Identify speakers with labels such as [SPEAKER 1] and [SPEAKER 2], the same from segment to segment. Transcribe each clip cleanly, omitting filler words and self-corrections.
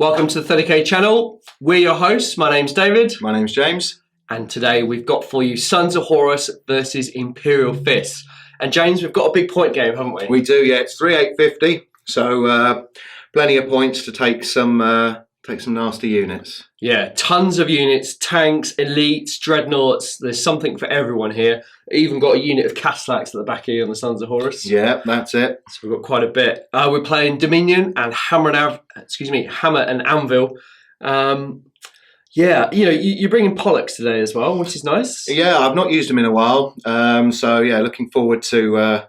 [SPEAKER 1] Welcome to the 30k channel. We're your hosts. My name's David.
[SPEAKER 2] My name's James.
[SPEAKER 1] And today we've got for you Sons of Horus versus Imperial Fists. And James, we've got a big point game, haven't we?
[SPEAKER 2] We do, yeah. It's 3,850, so plenty of points to take some nasty units.
[SPEAKER 1] Yeah, tons of units, tanks, elites, dreadnoughts. There's something for everyone here. Even got a unit of Castellax at the back here on the Sons of Horus.
[SPEAKER 2] Yeah, that's it.
[SPEAKER 1] So we've got quite a bit. We're playing Dominion and Hammer and Anvil. Yeah, you're bringing Pollux today as well, which is nice.
[SPEAKER 2] Yeah, I've not used him in a while. So yeah, looking forward to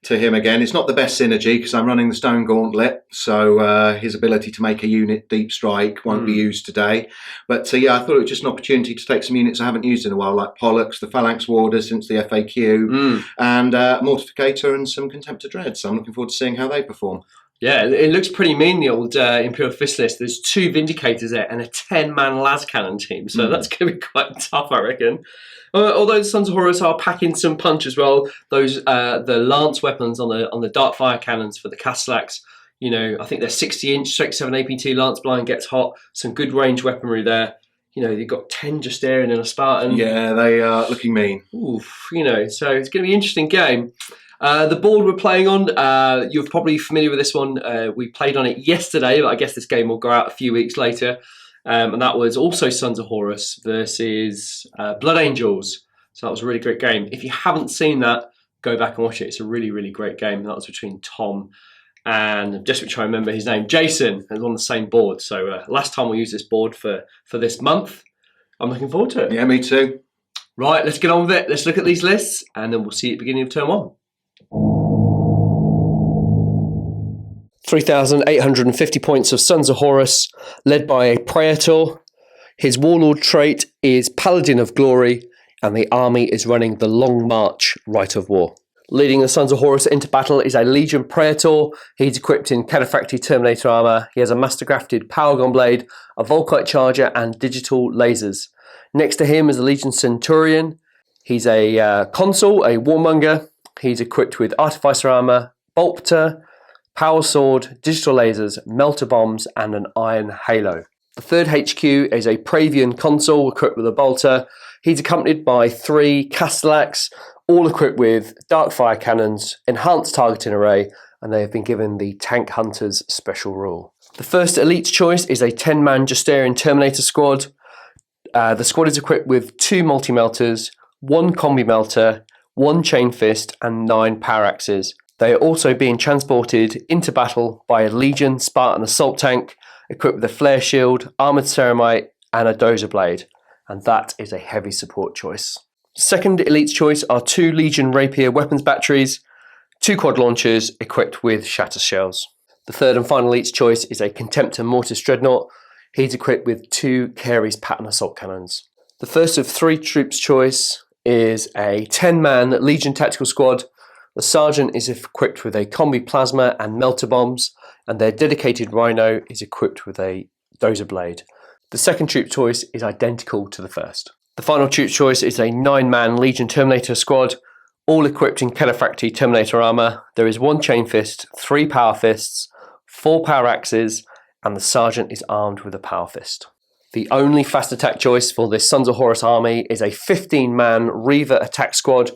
[SPEAKER 2] him again. It's not the best synergy because I'm running the Stone Gauntlet, so his ability to make a unit deep strike won't be used today. But yeah, I thought it was just an opportunity to take some units I haven't used in a while, like Pollux, the Phalanx Warders since the FAQ, and Mortificator and some Contemptor Dread. So I'm looking forward to seeing how they perform. Yeah,
[SPEAKER 1] it looks pretty mean, the old Imperial Fist list. There's 2 Vindicators there and a 10-man las cannon team, so that's going to be quite tough, I reckon. Although the Sons of Horus are packing some punch as well. Those the lance weapons on the dark fire cannons for the Castellax. I think they're 60-inch, 37 APT lance blind gets hot. Some good range weaponry there. You've got 10 Justarian and a Spartan.
[SPEAKER 2] Yeah, they are looking mean.
[SPEAKER 1] Oof, so it's going to be an interesting game. The board we're playing on, you're probably familiar with this one. We played on it yesterday, but I guess this game will go out a few weeks later. And that was also Sons of Horus versus Blood Angels. So that was a really great game. If you haven't seen that, go back and watch it. It's a really, really great game. That was between Tom and, just trying to remember his name, Jason. It was on the same board. So last time we used this board for this month. I'm looking forward to it.
[SPEAKER 2] Yeah, me too.
[SPEAKER 1] Right, let's get on with it. Let's look at these lists, and then we'll see you at the beginning of turn 1. 3,850 points of Sons of Horus, led by a Praetor. His warlord trait is Paladin of Glory, and the army is running the Long March Rite of War. Leading the Sons of Horus into battle is a Legion Praetor. He's equipped in Cataphractii Terminator armor. He has a master-crafted Powergon blade, a Volkite charger, and digital lasers. Next to him is a Legion Centurion. He's a consul, a warmonger. He's equipped with Artificer armor, Bolter, Power Sword, digital lasers, melter bombs, and an iron halo. The third HQ is a Praevian consul equipped with a bolter. He's accompanied by 3 Castellax, all equipped with dark fire cannons, enhanced targeting array, and they have been given the Tank Hunters special rule. The first elite choice is a 10-man Justarian Terminator squad. The squad is equipped with 2 multi-melters, 1 combi melter, 1 chain fist, and 9 power axes. They are also being transported into battle by a Legion Spartan assault tank equipped with a flare shield, armoured ceramite, and a dozer blade. And that is a heavy support choice. Second elite's choice are 2 Legion Rapier weapons batteries, 2 quad launchers equipped with shatter shells. The third and final elite's choice is a Contemptor Mortis Dreadnought. He's equipped with 2 Cary's pattern assault cannons. The first of 3 troops' choice is a 10-man Legion tactical squad. The sergeant is equipped with a combi plasma and melter bombs, and their dedicated rhino is equipped with a dozer blade. The second troop choice is identical to the first. The final troop choice is a 9-man Legion Terminator squad, all equipped in Cataphractii Terminator armor. There is 1 chain fist, 3 power fists, 4 power axes, and the sergeant is armed with a power fist. The only fast attack choice for this Sons of Horus army is a 15-man Reaver attack squad.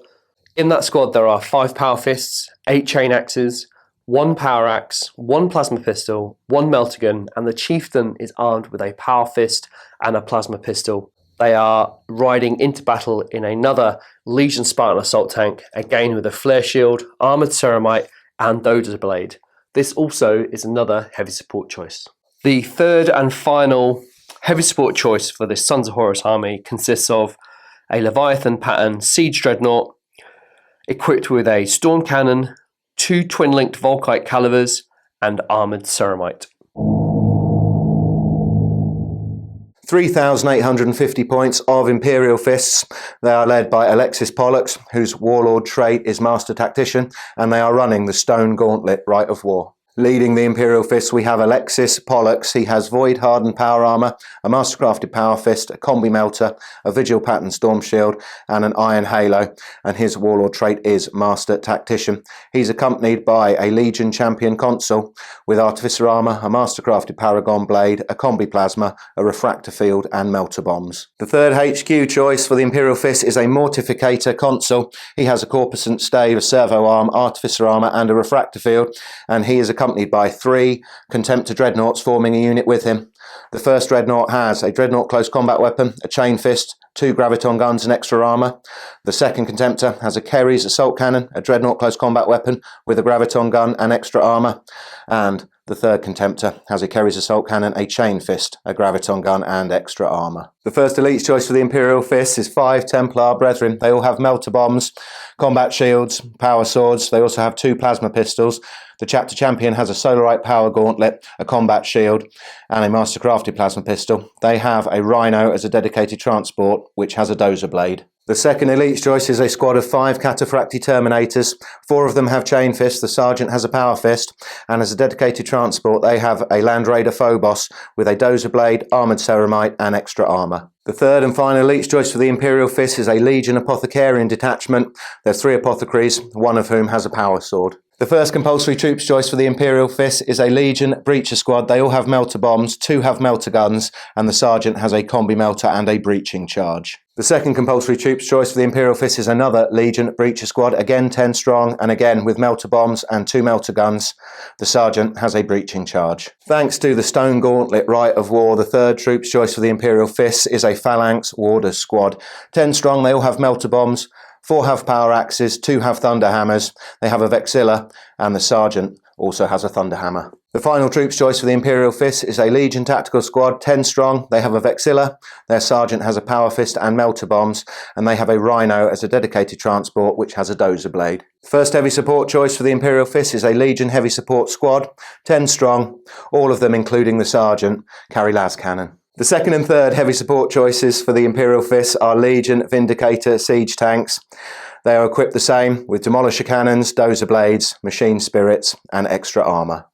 [SPEAKER 1] In that squad there are 5 power fists, 8 chain axes, 1 power axe, 1 plasma pistol, 1 melter gun, and the chieftain is armed with a power fist and a plasma pistol. They are riding into battle in another Legion Spartan assault tank, again with a flare shield, armoured ceramite, and dozer blade. This also is another heavy support choice. The third and final heavy support choice for this Sons of Horus army consists of a Leviathan pattern Siege Dreadnought, equipped with a Storm Cannon, 2 twin-linked Volkite calibers, and armoured ceramite.
[SPEAKER 2] 3,850 points of Imperial Fists. They are led by Alexis Pollux, whose warlord trait is Master Tactician, and they are running the Stone Gauntlet Rite of War. Leading the Imperial Fist, we have Alexis Pollux. He has Void Hardened Power Armour, a Mastercrafted Power Fist, a Combi Melter, a Vigil Pattern Storm Shield, and an Iron Halo. And his Warlord trait is Master Tactician. He's accompanied by a Legion Champion Consul with Artificer Armour, a Mastercrafted Paragon Blade, a Combi Plasma, a Refractor Field, and Melter Bombs. The third HQ choice for the Imperial Fist is a Mortificator Consul. He has a Corpusant Stave, a Servo Arm, Artificer Armour, and a Refractor Field, and he is accompanied by 3 Contemptor Dreadnoughts forming a unit with him. The first Dreadnought has a Dreadnought Close Combat Weapon, a Chain Fist, 2 Graviton Guns and extra armour. The second Contemptor has a Kerry's Assault Cannon, a Dreadnought Close Combat Weapon with a Graviton Gun and extra armour. And the third Contemptor has a Kerry's Assault Cannon, a Chain Fist, a Graviton Gun and extra armour. The first Elite's choice for the Imperial Fist is 5 Templar Brethren. They all have Melter Bombs, Combat Shields, Power Swords. They also have 2 Plasma Pistols. The Chapter Champion has a Solarite Power Gauntlet, a Combat Shield, and a Mastercrafted Plasma Pistol. They have a Rhino as a dedicated transport, which has a Dozer Blade. The second Elite's choice is a squad of 5 Cataphracti Terminators. 4 of them have Chain Fist, the Sergeant has a Power Fist, and as a dedicated transport they have a Land Raider Phobos with a Dozer Blade, Armoured Ceramite and extra armour. The third and final Elite's choice for the Imperial Fist is a Legion Apothecarian detachment. There's 3 apothecaries, one of whom has a Power Sword. The first compulsory troops choice for the Imperial Fist is a Legion Breacher Squad. They all have Melter Bombs, 2 have Melter Guns, and the Sergeant has a Combi Melter and a Breaching Charge. The second compulsory troops choice for the Imperial Fist is another Legion Breacher Squad, again 10 strong, and again with Melter Bombs and 2 Melter Guns. The Sergeant has a Breaching Charge. Thanks to the Stone Gauntlet Rite of War, the third troops choice for the Imperial Fist is a Phalanx Warders Squad. 10 strong, they all have Melter Bombs, 4 have Power Axes, 2 have Thunder Hammers, they have a Vexilla, and the Sergeant also has a Thunder Hammer. The final troops choice for the Imperial Fist is a Legion Tactical Squad, 10 strong, they have a Vexilla, their Sergeant has a Power Fist and Melter Bombs, and they have a Rhino as a dedicated transport which has a Dozer Blade. The first heavy support choice for the Imperial Fist is a Legion Heavy Support Squad, 10 strong, all of them including the Sergeant carry las cannon. The second and third heavy support choices for the Imperial Fist are Legion Vindicator Siege Tanks. They are equipped the same with Demolisher Cannons, Dozer Blades, Machine Spirits and extra armour.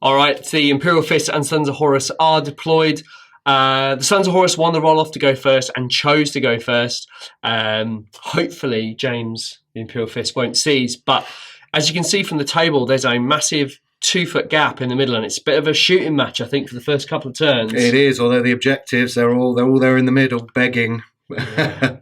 [SPEAKER 1] Alright, the Imperial Fist and Sons of Horus are deployed. The Sons of Horus won the roll-off to go first and chose to go first. Hopefully, James, the Imperial Fist, won't seize. But as you can see from the table, there's a massive 2-foot gap in the middle, and it's a bit of a shooting match, I think, for the first couple of turns.
[SPEAKER 2] It is, although the objectives, they're all there in the middle, begging.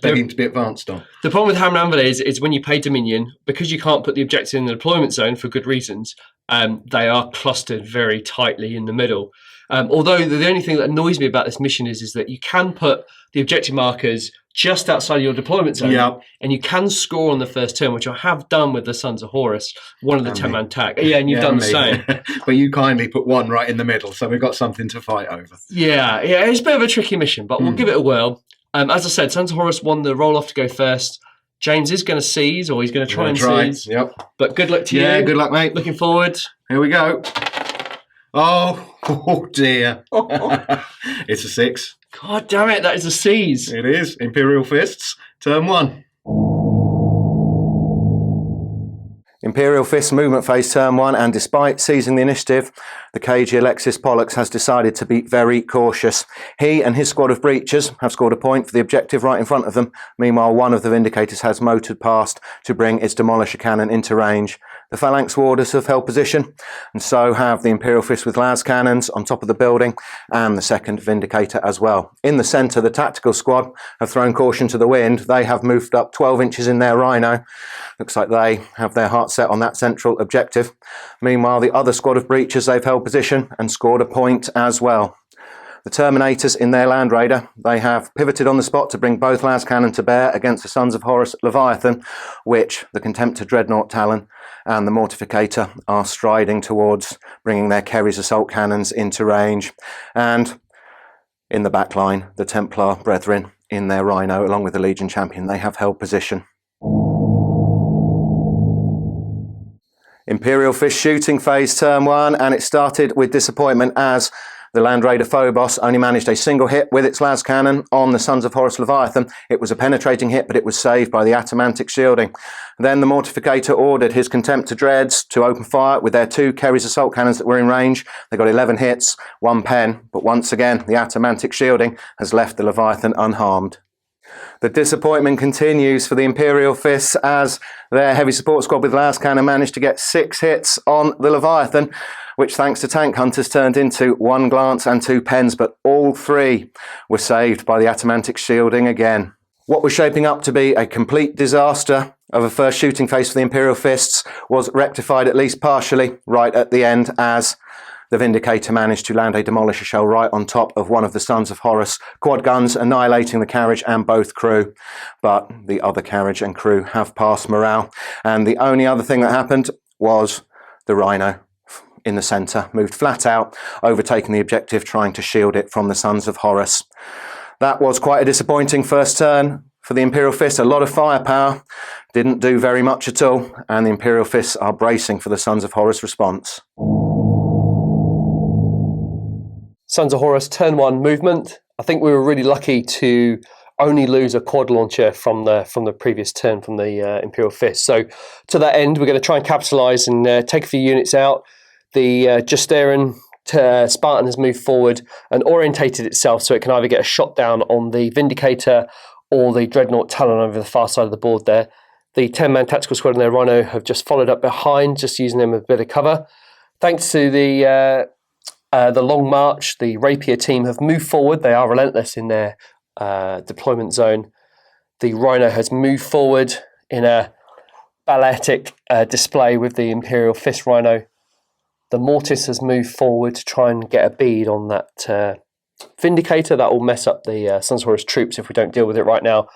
[SPEAKER 2] Begging to be advanced on.
[SPEAKER 1] The problem with Hammer Anvil is when you pay Dominion, because you can't put the objective in the deployment zone for good reasons, they are clustered very tightly in the middle. Although the only thing that annoys me about this mission is that you can put the objective markers just outside your deployment zone, and you can score on the first turn, which I have done with the Sons of Horus, one of the 10-man tack. Yeah, and you've done the same.
[SPEAKER 2] But you kindly put one right in the middle, so we've got something to fight over.
[SPEAKER 1] Yeah, it's a bit of a tricky mission, but we'll give it a whirl. As I said, Sons of Horus won the roll-off to go first. James is going to seize, or he's going to try and seize.
[SPEAKER 2] Yep.
[SPEAKER 1] But good luck to you.
[SPEAKER 2] Yeah, good luck, mate.
[SPEAKER 1] Looking forward.
[SPEAKER 2] Here we go. Oh dear. It's a 6.
[SPEAKER 1] God damn it, that is a seize.
[SPEAKER 2] It is. Imperial Fists, turn 1. Imperial Fist movement phase turn 1, and despite seizing the initiative, the KG Alexis Pollux has decided to be very cautious. He and his squad of breachers have scored a point for the objective right in front of them. Meanwhile, one of the Vindicators has motored past to bring its Demolisher Cannon into range. The Phalanx Warders have held position, and so have the Imperial Fist with las cannons on top of the building, and the second Vindicator as well. In the centre, the Tactical Squad have thrown caution to the wind. They have moved up 12 inches in their Rhino. Looks like they have their heart set on that central objective. Meanwhile, the other squad of breachers, they've held position and scored a point as well. The Terminators in their Land Raider, they have pivoted on the spot to bring both las cannon to bear against the Sons of Horus Leviathan, which the Contemptor Dreadnought Talon and the Mortificator are striding towards, bringing their Kerry's assault cannons into range. And in the back line, the Templar Brethren in their Rhino, along with the Legion Champion, they have held position. Imperial Fist shooting phase turn 1, and it started with disappointment as the Land Raider Phobos only managed a single hit with its las cannon on the Sons of Horus Leviathan. It was a penetrating hit, but it was saved by the Atamantic shielding. Then the Mortificator ordered his Contemptor Dreads to open fire with their 2 Kerry's assault cannons that were in range. They got 11 hits, 1 pen, but once again the Atamantic shielding has left the Leviathan unharmed. The disappointment continues for the Imperial Fists as their heavy support squad with las cannon managed to get 6 hits on the Leviathan, which thanks to tank hunters turned into 1 glance and 2 pens, but all 3 were saved by the Atamantic shielding again. What was shaping up to be a complete disaster of a first shooting phase for the Imperial Fists was rectified at least partially right at the end as the Vindicator managed to land a demolisher shell right on top of one of the Sons of Horus quad guns, annihilating the carriage and both crew. But the other carriage and crew have passed morale, and the only other thing that happened was the Rhino in the centre moved flat out, overtaking the objective, trying to shield it from the Sons of Horus. That was quite a disappointing first turn for the Imperial Fists. A lot of firepower, didn't do very much at all, and the Imperial Fists are bracing for the Sons of Horus response.
[SPEAKER 1] Sons of Horus turn 1 movement. I think we were really lucky to only lose a quad launcher from the previous turn from the Imperial Fist. So to that end, we're going to try and capitalise and take a few units out. The Justarian Spartan has moved forward and orientated itself so it can either get a shot down on the Vindicator or the Dreadnought Talon over the far side of the board there. The 10-man tactical squad and their Rhino have just followed up behind, just using them as a bit of cover. Thanks to the Long March, the Rapier team have moved forward. They are relentless in their deployment zone. The Rhino has moved forward in a balletic display with the Imperial Fist Rhino. The Mortis has moved forward to try and get a bead on that Vindicator. That will mess up the Sons of Horus troops if we don't deal with it right now.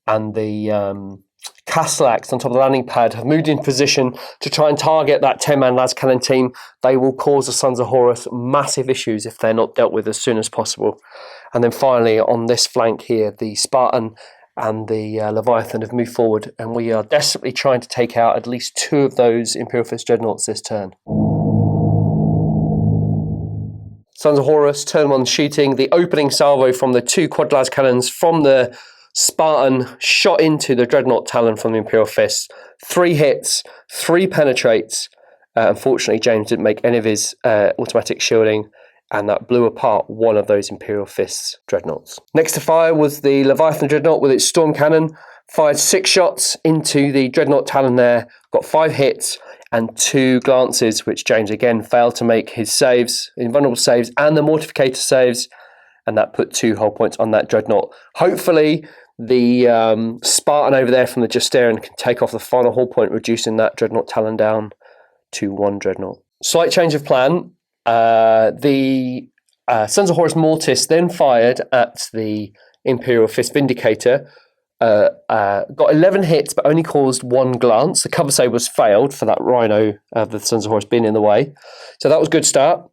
[SPEAKER 1] And the Castellax on top of the landing pad have moved in position to try and target that 10-man las cannon team. They will cause the Sons of Horus massive issues if they're not dealt with as soon as possible. And then finally on this flank here, the Spartan and the Leviathan have moved forward, and we are desperately trying to take out at least 2 of those Imperial Fist Dreadnoughts this turn. Sons of Horus, turn 1 shooting. The opening salvo from the 2 quad las cannons from the Spartan shot into the Dreadnought Talon from the Imperial Fist. 3 hits, 3 penetrates. Unfortunately, James didn't make any of his automatic shielding, and that blew apart one of those Imperial Fists Dreadnoughts. Next to fire was the Leviathan Dreadnought with its storm cannon. Fired 6 shots into the Dreadnought Talon there. Got 5 hits and 2 glances, which James again failed to make his saves, invulnerable saves, and the Mortificator saves, and that put 2 hull points on that Dreadnought. Hopefully, the Spartan over there from the Justarian can take off the final hull point, reducing that Dreadnought Talon down to 1 Dreadnought. Slight change of plan. The Sons of Horus Mortis then fired at the Imperial Fist Vindicator. Got 11 hits, but only caused 1 glance. The cover save was failed for that Rhino of the Sons of Horus being in the way. So that was a good start.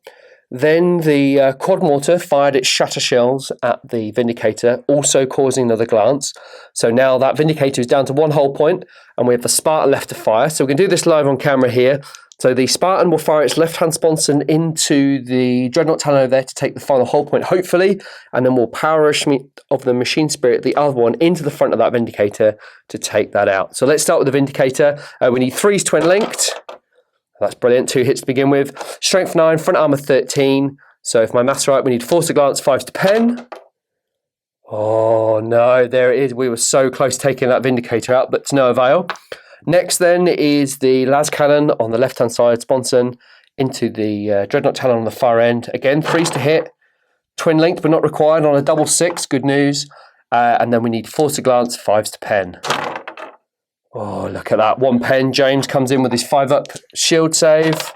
[SPEAKER 1] Then the quad mortar fired its shatter shells at the Vindicator, also causing another glance. So now that Vindicator is down to 1 hull point, and we have the Spartan left to fire. So we can do this live on camera here. So the Spartan will fire its left-hand sponson into the Dreadnought Talon over there to take the final hull point, hopefully, and then we'll power of the Machine Spirit, the other one, into the front of that Vindicator to take that out. So let's start with the Vindicator. We need 3s twin linked. That's brilliant. 2 hits to begin with. Strength 9, front armor 13. So if my maths are right, we need 4s to glance, 5s to pen. Oh no, there it is. We were so close to taking that Vindicator out, but to no avail. Next then is the las cannon on the left-hand side, sponson, into the Dreadnought Talon on the far end. Again, 3s to hit. Twin linked but not required on a double 6. Good news. And then we need 4s to glance, 5s to pen. Oh, look at that. 1 pen. James comes in with his 5-up shield save.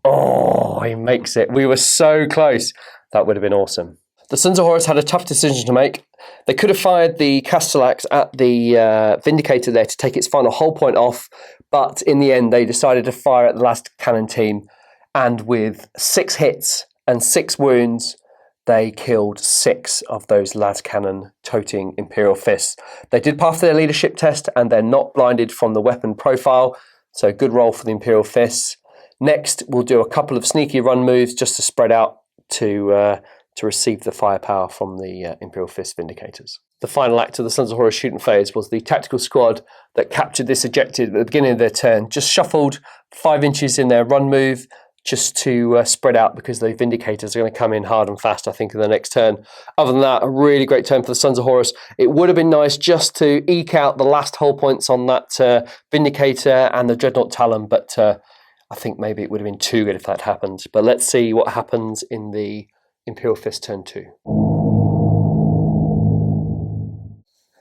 [SPEAKER 1] Oh, he makes it. We were so close. That would have been awesome. The Sons of Horus had a tough decision to make. They could have fired the Castellax at the Vindicator there to take its final hull point off, but in the end they decided to fire at the last cannon team, and with 6 hits and 6 wounds, they killed 6 of those las cannon toting Imperial fists. They did pass their leadership test, and they're not blinded from the weapon profile, so good roll for the Imperial fists. Next, we'll do a couple of sneaky run moves just to spread out to receive the firepower from the Imperial Fist Vindicators. The final act of the Sons of Horus shooting phase was the tactical squad that captured this objective at the beginning of their turn, just shuffled 5 inches in their run move just to spread out, because the Vindicators are going to come in hard and fast, I think, in the next turn. Other than that, a really great turn for the Sons of Horus. It would have been nice just to eke out the last hull points on that Vindicator and the Dreadnought Talon, but I think maybe it would have been too good if that happened. But let's see what happens in the Imperial Fist turn 2.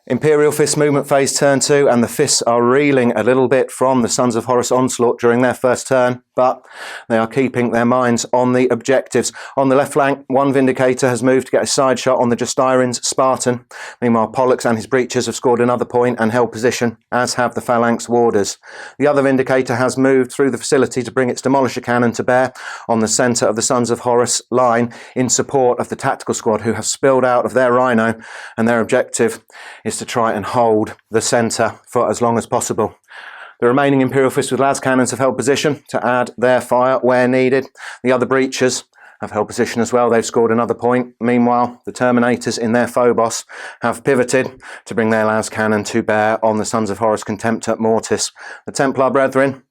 [SPEAKER 2] Imperial Fist movement phase turn 2, and the Fists are reeling a little bit from the Sons of Horus onslaught during their first turn, but they are keeping their minds on the objectives. On the left flank, one Vindicator has moved to get a side shot on the Justyrin's Spartan. Meanwhile, Pollux and his Breachers have scored another point and held position, as have the Phalanx Warders. The other Vindicator has moved through the facility to bring its Demolisher Cannon to bear on the centre of the Sons of Horus line in support of the tactical squad, who have spilled out of their Rhino, and their objective is to try and hold the centre for as long as possible. The remaining Imperial Fists with las cannons have held position to add their fire where needed. The other Breachers have held position as well. They've scored another point. Meanwhile, the Terminators in their Phobos have pivoted to bring their las cannon to bear on the Sons of Horus Contemptor Mortis. The Templar Brethren,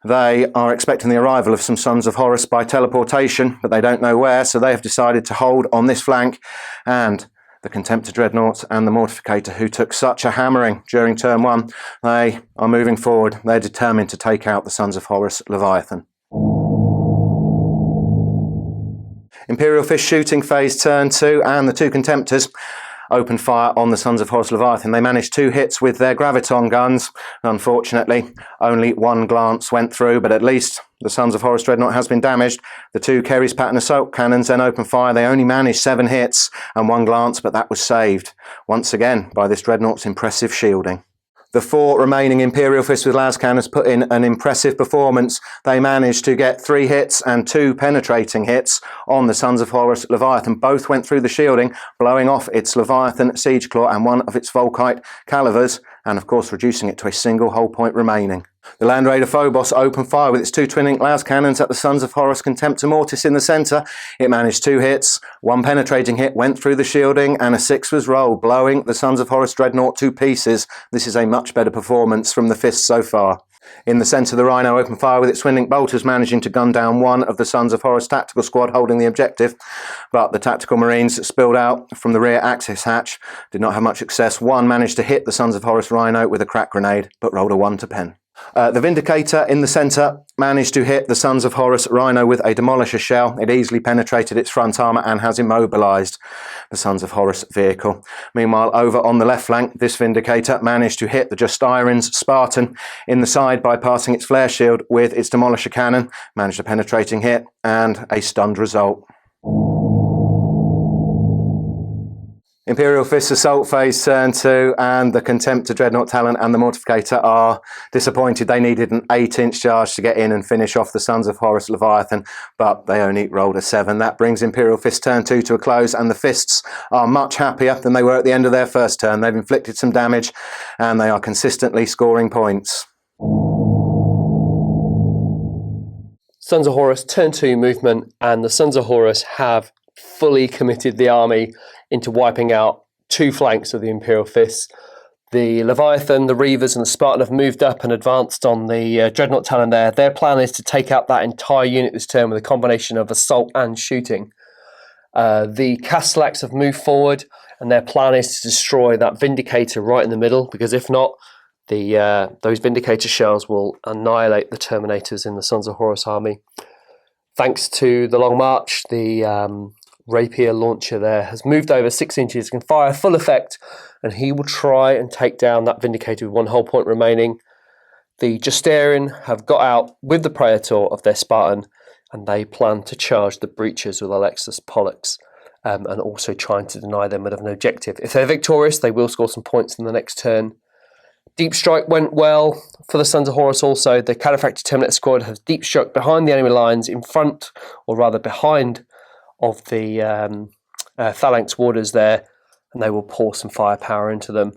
[SPEAKER 2] they are expecting the arrival of some Sons of Horus by teleportation, but they don't know where, so they have decided to hold on this flank, and the Contemptor Dreadnoughts and the Mortificator, who took such a hammering during turn 1, they are moving forward. They're determined to take out the Sons of Horus Leviathan. Imperial Fist shooting phase turn 2, and the 2 Contemptors opened fire on the Sons of Horus Leviathan. They managed 2 hits with their Graviton guns. Unfortunately, only 1 glance went through, but at least the Sons of Horus Dreadnought has been damaged. The 2 Kerry's Pattern Assault Cannons then opened fire. They only managed 7 hits and 1 glance, but that was saved once again by this Dreadnought's impressive shielding. The 4 remaining Imperial Fists with las cannons put in an impressive performance. They managed to get 3 hits and 2 penetrating hits on the Sons of Horus Leviathan. Both went through the shielding, blowing off its Leviathan Siege Claw and one of its Volkite Calivers, and of course reducing it to a single hull point remaining. The Land Raider Phobos opened fire with its 2 twinning las cannons at the Sons of Horus Contemptor Mortis in the centre. It managed 2 hits, 1 penetrating hit went through the shielding, and a 6 was rolled, blowing the Sons of Horus Dreadnought to pieces. This is a much better performance from the Fists so far. In the centre, the Rhino opened fire with its twin-link bolters, managing to gun down one of the Sons of Horus tactical squad holding the objective, but the tactical Marines spilled out from the rear access hatch did not have much success. One managed to hit the Sons of Horus Rhino with a crack grenade, but rolled a 1 to pen. The Vindicator in the centre managed to hit the Sons of Horus Rhino with a Demolisher shell. It easily penetrated its front armour and has immobilised the Sons of Horus vehicle. Meanwhile, over on the left flank, this Vindicator managed to hit the Justyrin's Spartan in the side, bypassing its flare shield with its Demolisher cannon, managed a penetrating hit and a stunned result. Imperial Fist Assault phase turn 2, and the Contemptor Dreadnought Talon and the Mortificator are disappointed. They needed an 8-inch charge to get in and finish off the Sons of Horus Leviathan, but they only rolled a 7. That brings Imperial Fist turn 2 to a close, and the Fists are much happier than they were at the end of their first turn. They've inflicted some damage, and they are consistently scoring points.
[SPEAKER 1] Sons of Horus turn 2 movement, and the Sons of Horus have fully committed the army into wiping out 2 flanks of the Imperial Fists. The Leviathan, the Reavers and the Spartan have moved up and advanced on the Dreadnought Talon there. Their plan is to take out that entire unit this turn with a combination of assault and shooting. The Castellax have moved forward, and their plan is to destroy that Vindicator right in the middle, because if not, those Vindicator shells will annihilate the Terminators in the Sons of Horus army. Thanks to the Long March, the Rapier launcher there has moved over 6 inches, can fire full effect, and he will try and take down that Vindicator with 1 hull point remaining. The Justyrin have got out with the Praetor of their Spartan, and they plan to charge the breachers with Alexis Pollux, and also trying to deny them of an objective. If they're victorious, they will score some points in the next turn. Deep strike went well for the Sons of Horus also. The Calefactor Terminator squad have deep struck behind the enemy lines in front, or rather behind, of the Phalanx Warders there, and they will pour some firepower into them.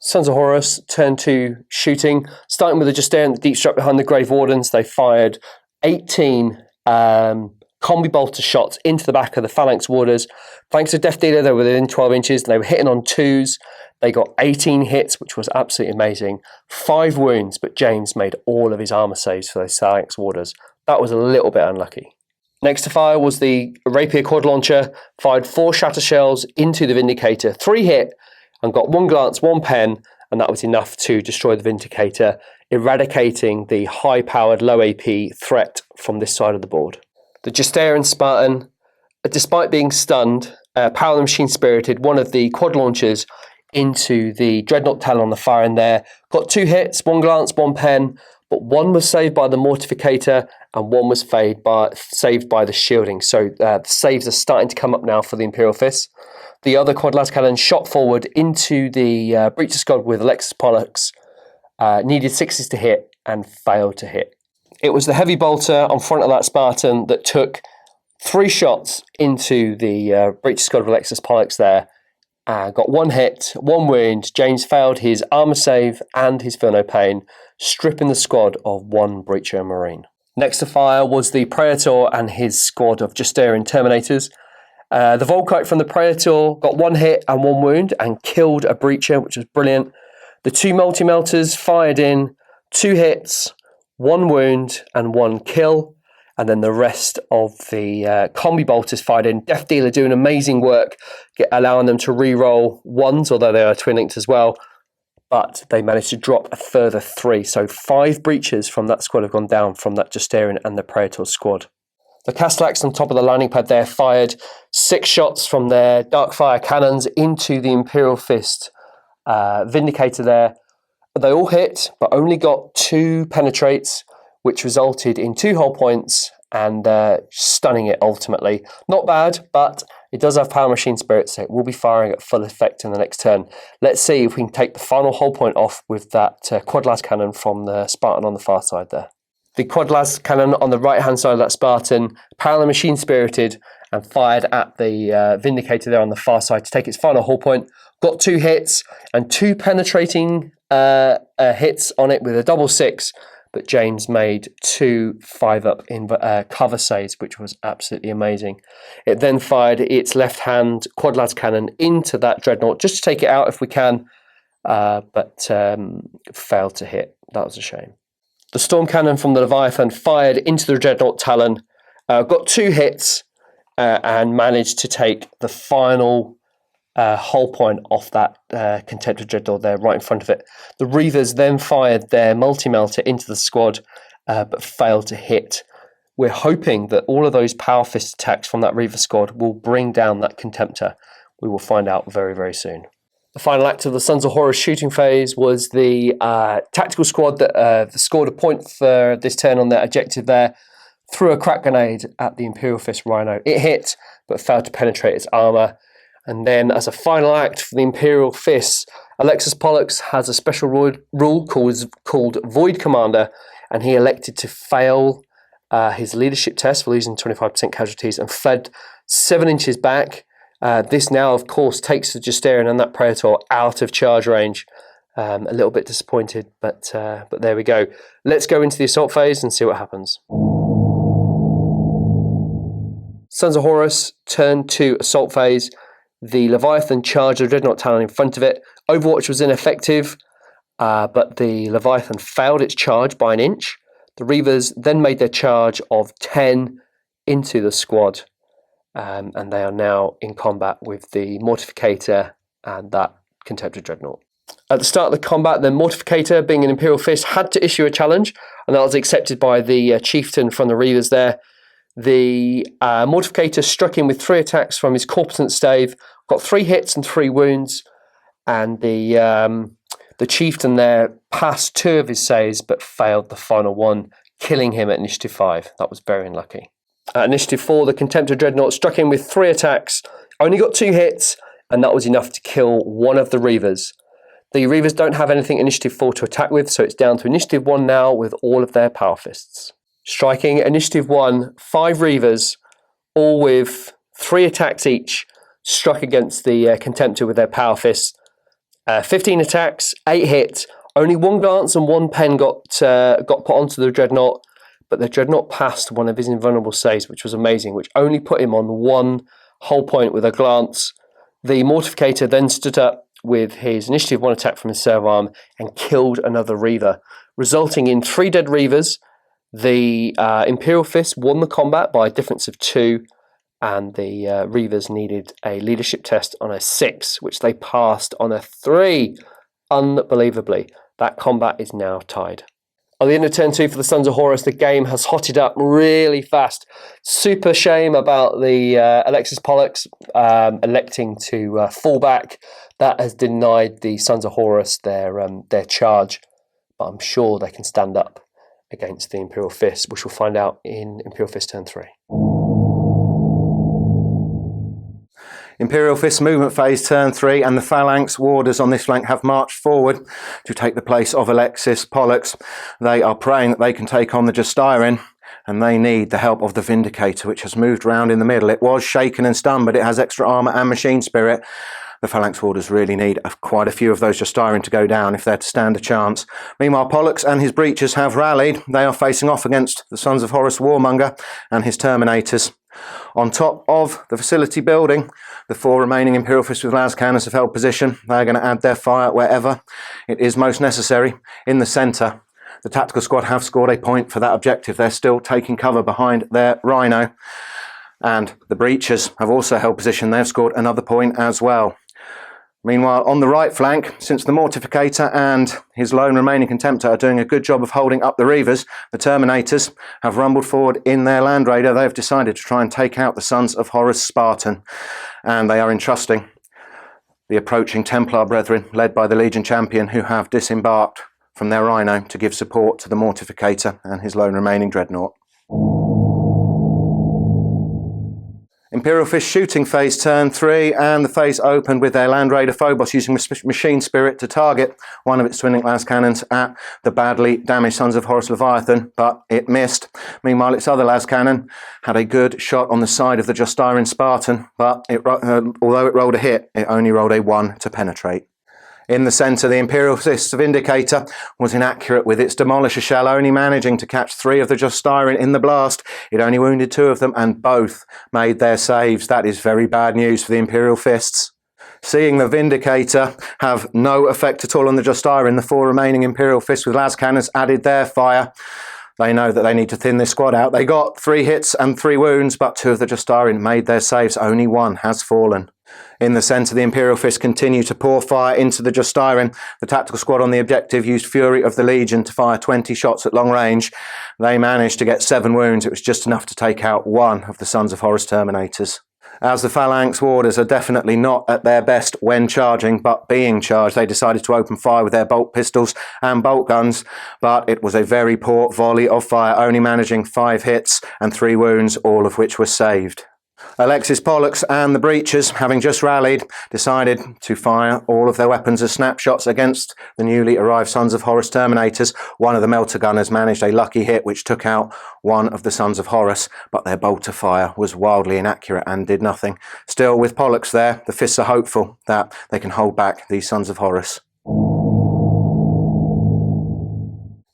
[SPEAKER 1] Sons of Horus turn to shooting, starting with the Justarian that deep struck behind the Grave Wardens. They fired 18 combi bolter shots into the back of the Phalanx Warders. Thanks to Death Dealer, they were within 12 inches. They were hitting on twos. They got 18 hits, which was absolutely amazing. 5 wounds, but James made all of his armor saves for those Phalanx Warders. That was a little bit unlucky. Next to fire was the Rapier Quad Launcher. Fired 4 shatter shells into the Vindicator. 3 hit and got 1 glance, 1 pen, and that was enough to destroy the Vindicator, eradicating the high-powered, low AP threat from this side of the board. The Justarian Spartan, despite being stunned, Power the Machine Spirited one of the quad launchers into the Dreadnought Talon on the far end there. Got 2 hits, 1 glance, 1 pen, but 1 was saved by the Mortificator and 1 was saved by the shielding. So the saves are starting to come up now for the Imperial Fists. The other quad las cannon shot forward into the Breacher Squad with Alexis Pollux, needed 6s to hit and failed to hit. It was the heavy bolter on front of that Spartan that took 3 shots into the Breacher Squad of Alexis Pollux there. Got 1 hit, 1 wound. James failed his armor save and his Feel No Pain, stripping the squad of 1 Breacher Marine. Next to fire was the Praetor and his squad of Justarian Terminators. The Volkite from the Praetor got 1 hit and 1 wound and killed a Breacher, which was brilliant. The 2 Multi-Melters fired in 2 hits, 1 wound and 1 kill. And then the rest of the Combi Bolters fired in. Death Dealer doing amazing work, allowing them to re-roll 1s, although they are twin-linked as well. But they managed to drop a further 3. So 5 breachers from that squad have gone down from that Justarian and the Praetor squad. The Castellax on top of the landing pad there fired 6 shots from their Darkfire cannons into the Imperial Fist Vindicator there. They all hit, but only got 2 penetrates, which resulted in 2 hull points and stunning it ultimately. Not bad, but it does have Power Machine Spirit, so it will be firing at full effect in the next turn. Let's see if we can take the final hull point off with that quad las cannon from the Spartan on the far side there. The quad las cannon on the right-hand side of that Spartan, Power Machine Spirited, and fired at the Vindicator there on the far side to take its final hull point. Got 2 hits and 2 penetrating hits on it with a double 6, but James made 2 5-up in cover saves, which was absolutely amazing. It then fired its left-hand quad las cannon into that Dreadnought just to take it out if we can, but failed to hit. That was a shame. The Storm Cannon from the Leviathan fired into the Dreadnought Talon, got 2 hits, and managed to take the final hull point off that Contemptor Dreadnought there right in front of it. The Reavers then fired their multi-melter into the squad, but failed to hit. We're hoping that all of those Power Fist attacks from that Reaver squad will bring down that Contemptor. We will find out very, very soon. The final act of the Sons of Horus shooting phase was the tactical squad that scored a point for this turn on their objective there, threw a crack grenade at the Imperial Fist Rhino. It hit, but failed to penetrate its armour. And then as a final act for the Imperial Fists, Alexis Pollux has a special rule called Void Commander, and he elected to fail his leadership test for losing 25% casualties and fled 7 inches back. This now, of course, takes the Justarian and that Praetor out of charge range. A little bit disappointed, but there we go. Let's go into the assault phase and see what happens. Sons of Horus turn to assault phase. The Leviathan charged the Dreadnought Talon in front of it. Overwatch was ineffective, but the Leviathan failed its charge by 1 inch. The Reavers then made their charge of 10 into the squad, and they are now in combat with the Mortificator and that Contemptor Dreadnought. At the start of the combat, the Mortificator, being an Imperial Fist, had to issue a challenge, and that was accepted by the Chieftain from the Reavers there. The Mortificator struck in with 3 attacks from his Corpusant Stave, got 3 hits and 3 wounds, and the The chieftain there passed 2 of his saves but failed the final one, killing him at initiative 5. That was very unlucky. At initiative 4, the Contemptor Dreadnought struck in with 3 attacks, only got 2 hits, and that was enough to kill one of the Reavers. The Reavers don't have anything initiative 4 to attack with, so it's down to initiative 1 now with all of their power fists. Striking initiative 1, 5 Reavers, all with 3 attacks each, struck against the Contemptor with their power fists. 15 attacks, 8 hits, only 1 glance and 1 pen got put onto the Dreadnought, but the Dreadnought passed one of his invulnerable saves, which was amazing, which only put him on 1 whole point with a glance. The Mortificator then stood up with his initiative 1 attack from his serve arm and killed another Reaver, resulting in 3 dead Reavers. The Imperial Fist won the combat by a difference of 2, and the Reavers needed a leadership test on a 6, which they passed on a 3. Unbelievably, that combat is now tied. At the end of turn 2 for the Sons of Horus, the game has hotted up really fast. Super shame about the Alexis Pollux electing to fall back. That has denied the Sons of Horus their charge, but I'm sure they can stand up against the Imperial Fist, which we'll find out in Imperial Fist turn 3.
[SPEAKER 2] Imperial Fist movement phase turn 3, and the Phalanx Warders on this flank have marched forward to take the place of Alexis Pollux. They are praying that they can take on the Justyrin, and they need the help of the Vindicator, which has moved round in the middle. It was shaken and stunned, but it has extra armour and machine spirit. The Phalanx Warders really need quite a few of those Justyrin to go down if they're to stand a chance. Meanwhile, Pollux and his breaches have rallied. They are facing off against the Sons of Horus Warmonger and his Terminators. On top of the facility building, the 4 remaining Imperial Fists with las cannons have held position. They're going to add their fire wherever it is most necessary. In the centre, the tactical squad have scored a point for that objective. They're still taking cover behind their Rhino. And the breaches have also held position. They've scored another point as well. Meanwhile, on the right flank, since the Mortificator and his lone remaining Contemptor are doing a good job of holding up the Reavers, the Terminators have rumbled forward in their Land Raider. They've decided to try and take out the Sons of Horus Spartan, and they are entrusting the approaching Templar brethren, led by the Legion Champion, who have disembarked from their Rhino to give support to the Mortificator and his lone remaining Dreadnought. Imperial Fist shooting phase turn 3, and the phase opened with their Land Raider Phobos using machine spirit to target one of its twin-link las cannons at the badly damaged Sons of Horus Leviathan, but it missed. Meanwhile, its other las cannon had a good shot on the side of the Justyrin Spartan, but although it rolled a hit, it only rolled a 1 to penetrate. In the centre, the Imperial Fist's Vindicator was inaccurate with its Demolisher shell, only managing to catch 3 of the Justyrin in the blast. It only wounded 2 of them, and both made their saves. That is very bad news for the Imperial Fists. Seeing the Vindicator have no effect at all on the Justyrin, the 4 remaining Imperial Fists with las cannons added their fire. They know that they need to thin this squad out. They got 3 hits and 3 wounds, but 2 of the Justyrin made their saves. Only 1 has fallen. In the centre, the Imperial Fist continue to pour fire into the Justyrin. The tactical squad on the objective used Fury of the Legion to fire 20 shots at long range. They managed to get 7 wounds. It was just enough to take out 1 of the Sons of Horus Terminators. As the Phalanx Warders are definitely not at their best when charging, but being charged, they decided to open fire with their bolt pistols and bolt guns, but it was a very poor volley of fire, only managing 5 hits and 3 wounds, all of which were saved. Alexis Pollux and the breaches, having just rallied, decided to fire all of their weapons as snapshots against the newly arrived Sons of Horus Terminators. One of the melter gunners managed a lucky hit which took out one of the Sons of Horus, but their bolter fire was wildly inaccurate and did nothing. Still, with Pollux there, the Fists are hopeful that they can hold back these Sons of Horus.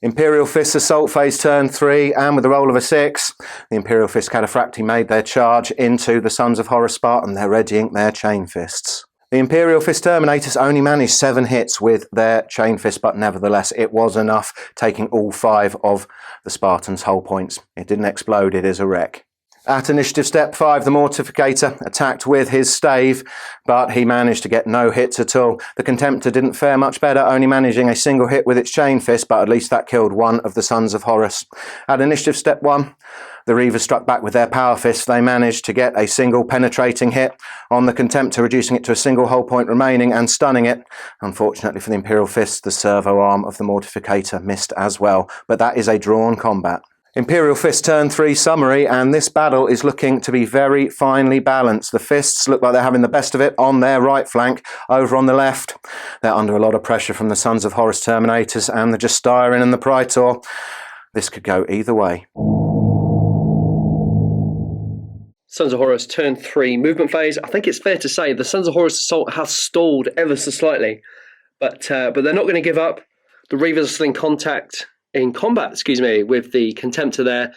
[SPEAKER 2] Imperial Fist assault phase turn 3, and with a roll of a 6, the Imperial Fist Cataphracti made their charge into the Sons of Horus Spartan. They're readying their chain fists. The Imperial Fist Terminators only managed 7 hits with their chain fist, but nevertheless it was enough, taking all 5 of the Spartans' hull points. It didn't explode, it is a wreck. At initiative step 5, the Mortificator attacked with his stave, but he managed to get no hits at all. The Contemptor didn't fare much better, only managing a single hit with its chain fist, but at least that killed one of the Sons of Horus. At initiative step 1, the Reavers struck back with their power fists. They managed to get a single penetrating hit on the Contemptor, reducing it to a single hull point remaining and stunning it. Unfortunately for the Imperial Fists, the servo arm of the Mortificator missed as well, but that is a drawn combat. Imperial Fist turn 3 summary, and this battle is looking to be very finely balanced. The Fists look like they're having the best of it on their right flank. Over on the left, they're under a lot of pressure from the Sons of Horus Terminators and the Justarin and the Praetor. This could go either way.
[SPEAKER 1] Sons of Horus turn 3 movement phase. I think it's fair to say the Sons of Horus assault has stalled ever so slightly, but they're not going to give up. The Reavers are still in combat, with the Contemptor there.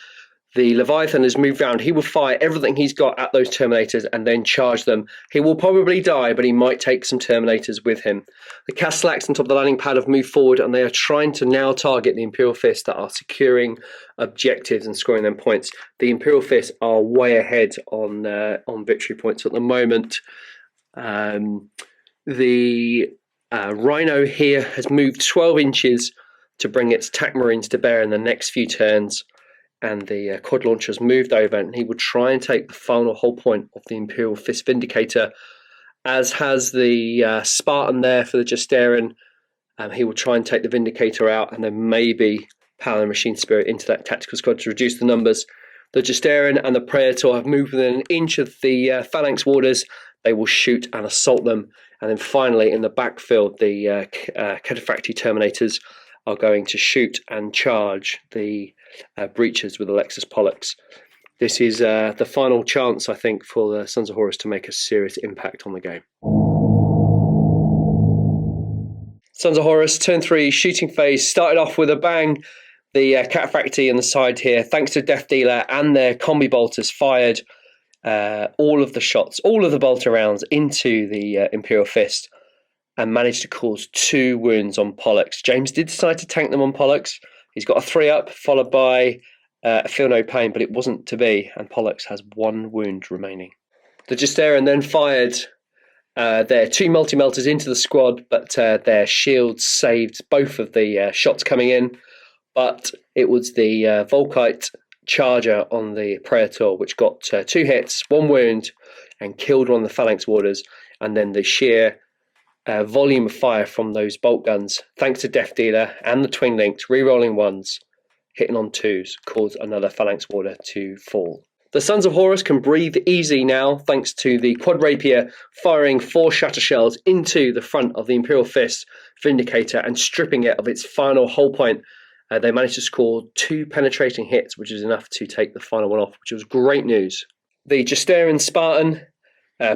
[SPEAKER 1] The Leviathan has moved round. He will fire everything he's got at those Terminators and then charge them. He will probably die, but he might take some Terminators with him. The Castellax on top of the landing pad have moved forward, and they are trying to now target the Imperial Fists that are securing objectives and scoring them points. The Imperial Fists are way ahead on victory points at the moment. The Rhino here has moved 12 inches to bring its attack marines to bear in the next few turns, and the quad launcher's moved over, and he will try and take the final whole point of the Imperial Fist Vindicator, as has the Spartan there for the Justarin. He will try and take the Vindicator out, and then maybe power the Machine Spirit into that tactical squad to reduce the numbers. The Justarin and the Praetor have moved within an inch of the Phalanx Warders. They will shoot and assault them, and then finally in the backfield, the Cataphractii Terminators are going to shoot and charge the breachers with Alexis Pollux. This is the final chance, I think, for the Sons of Horus to make a serious impact on the game. Sons of Horus, turn 3, shooting phase, started off with a bang. The Cataphractii on the side here, thanks to Death Dealer and their combi bolters, fired all of the shots, all of the bolter rounds into the Imperial Fist, and managed to cause 2 wounds on Pollux. James did decide to tank them on Pollux. He's got a 3-up, followed by Feel No Pain, but it wasn't to be, and Pollux has 1 wound remaining. The Justarin then fired their 2 multi-melters into the squad, but their shields saved both of the shots coming in. But it was the Volkite charger on the Praetor, which got 2 hits, 1 wound, and killed one of the Phalanx Warders, and then the sheer volume of fire from those bolt guns, thanks to Death Dealer and the Twin Links, re-rolling 1s, hitting on 2s, caused another Phalanx Warder to fall. The Sons of Horus can breathe easy now, thanks to the Quad Rapier firing 4 shatter shells into the front of the Imperial Fist Vindicator and stripping it of its final hull point. They managed to score 2 penetrating hits, which is enough to take the final one off, which was great news. The Justarin Spartan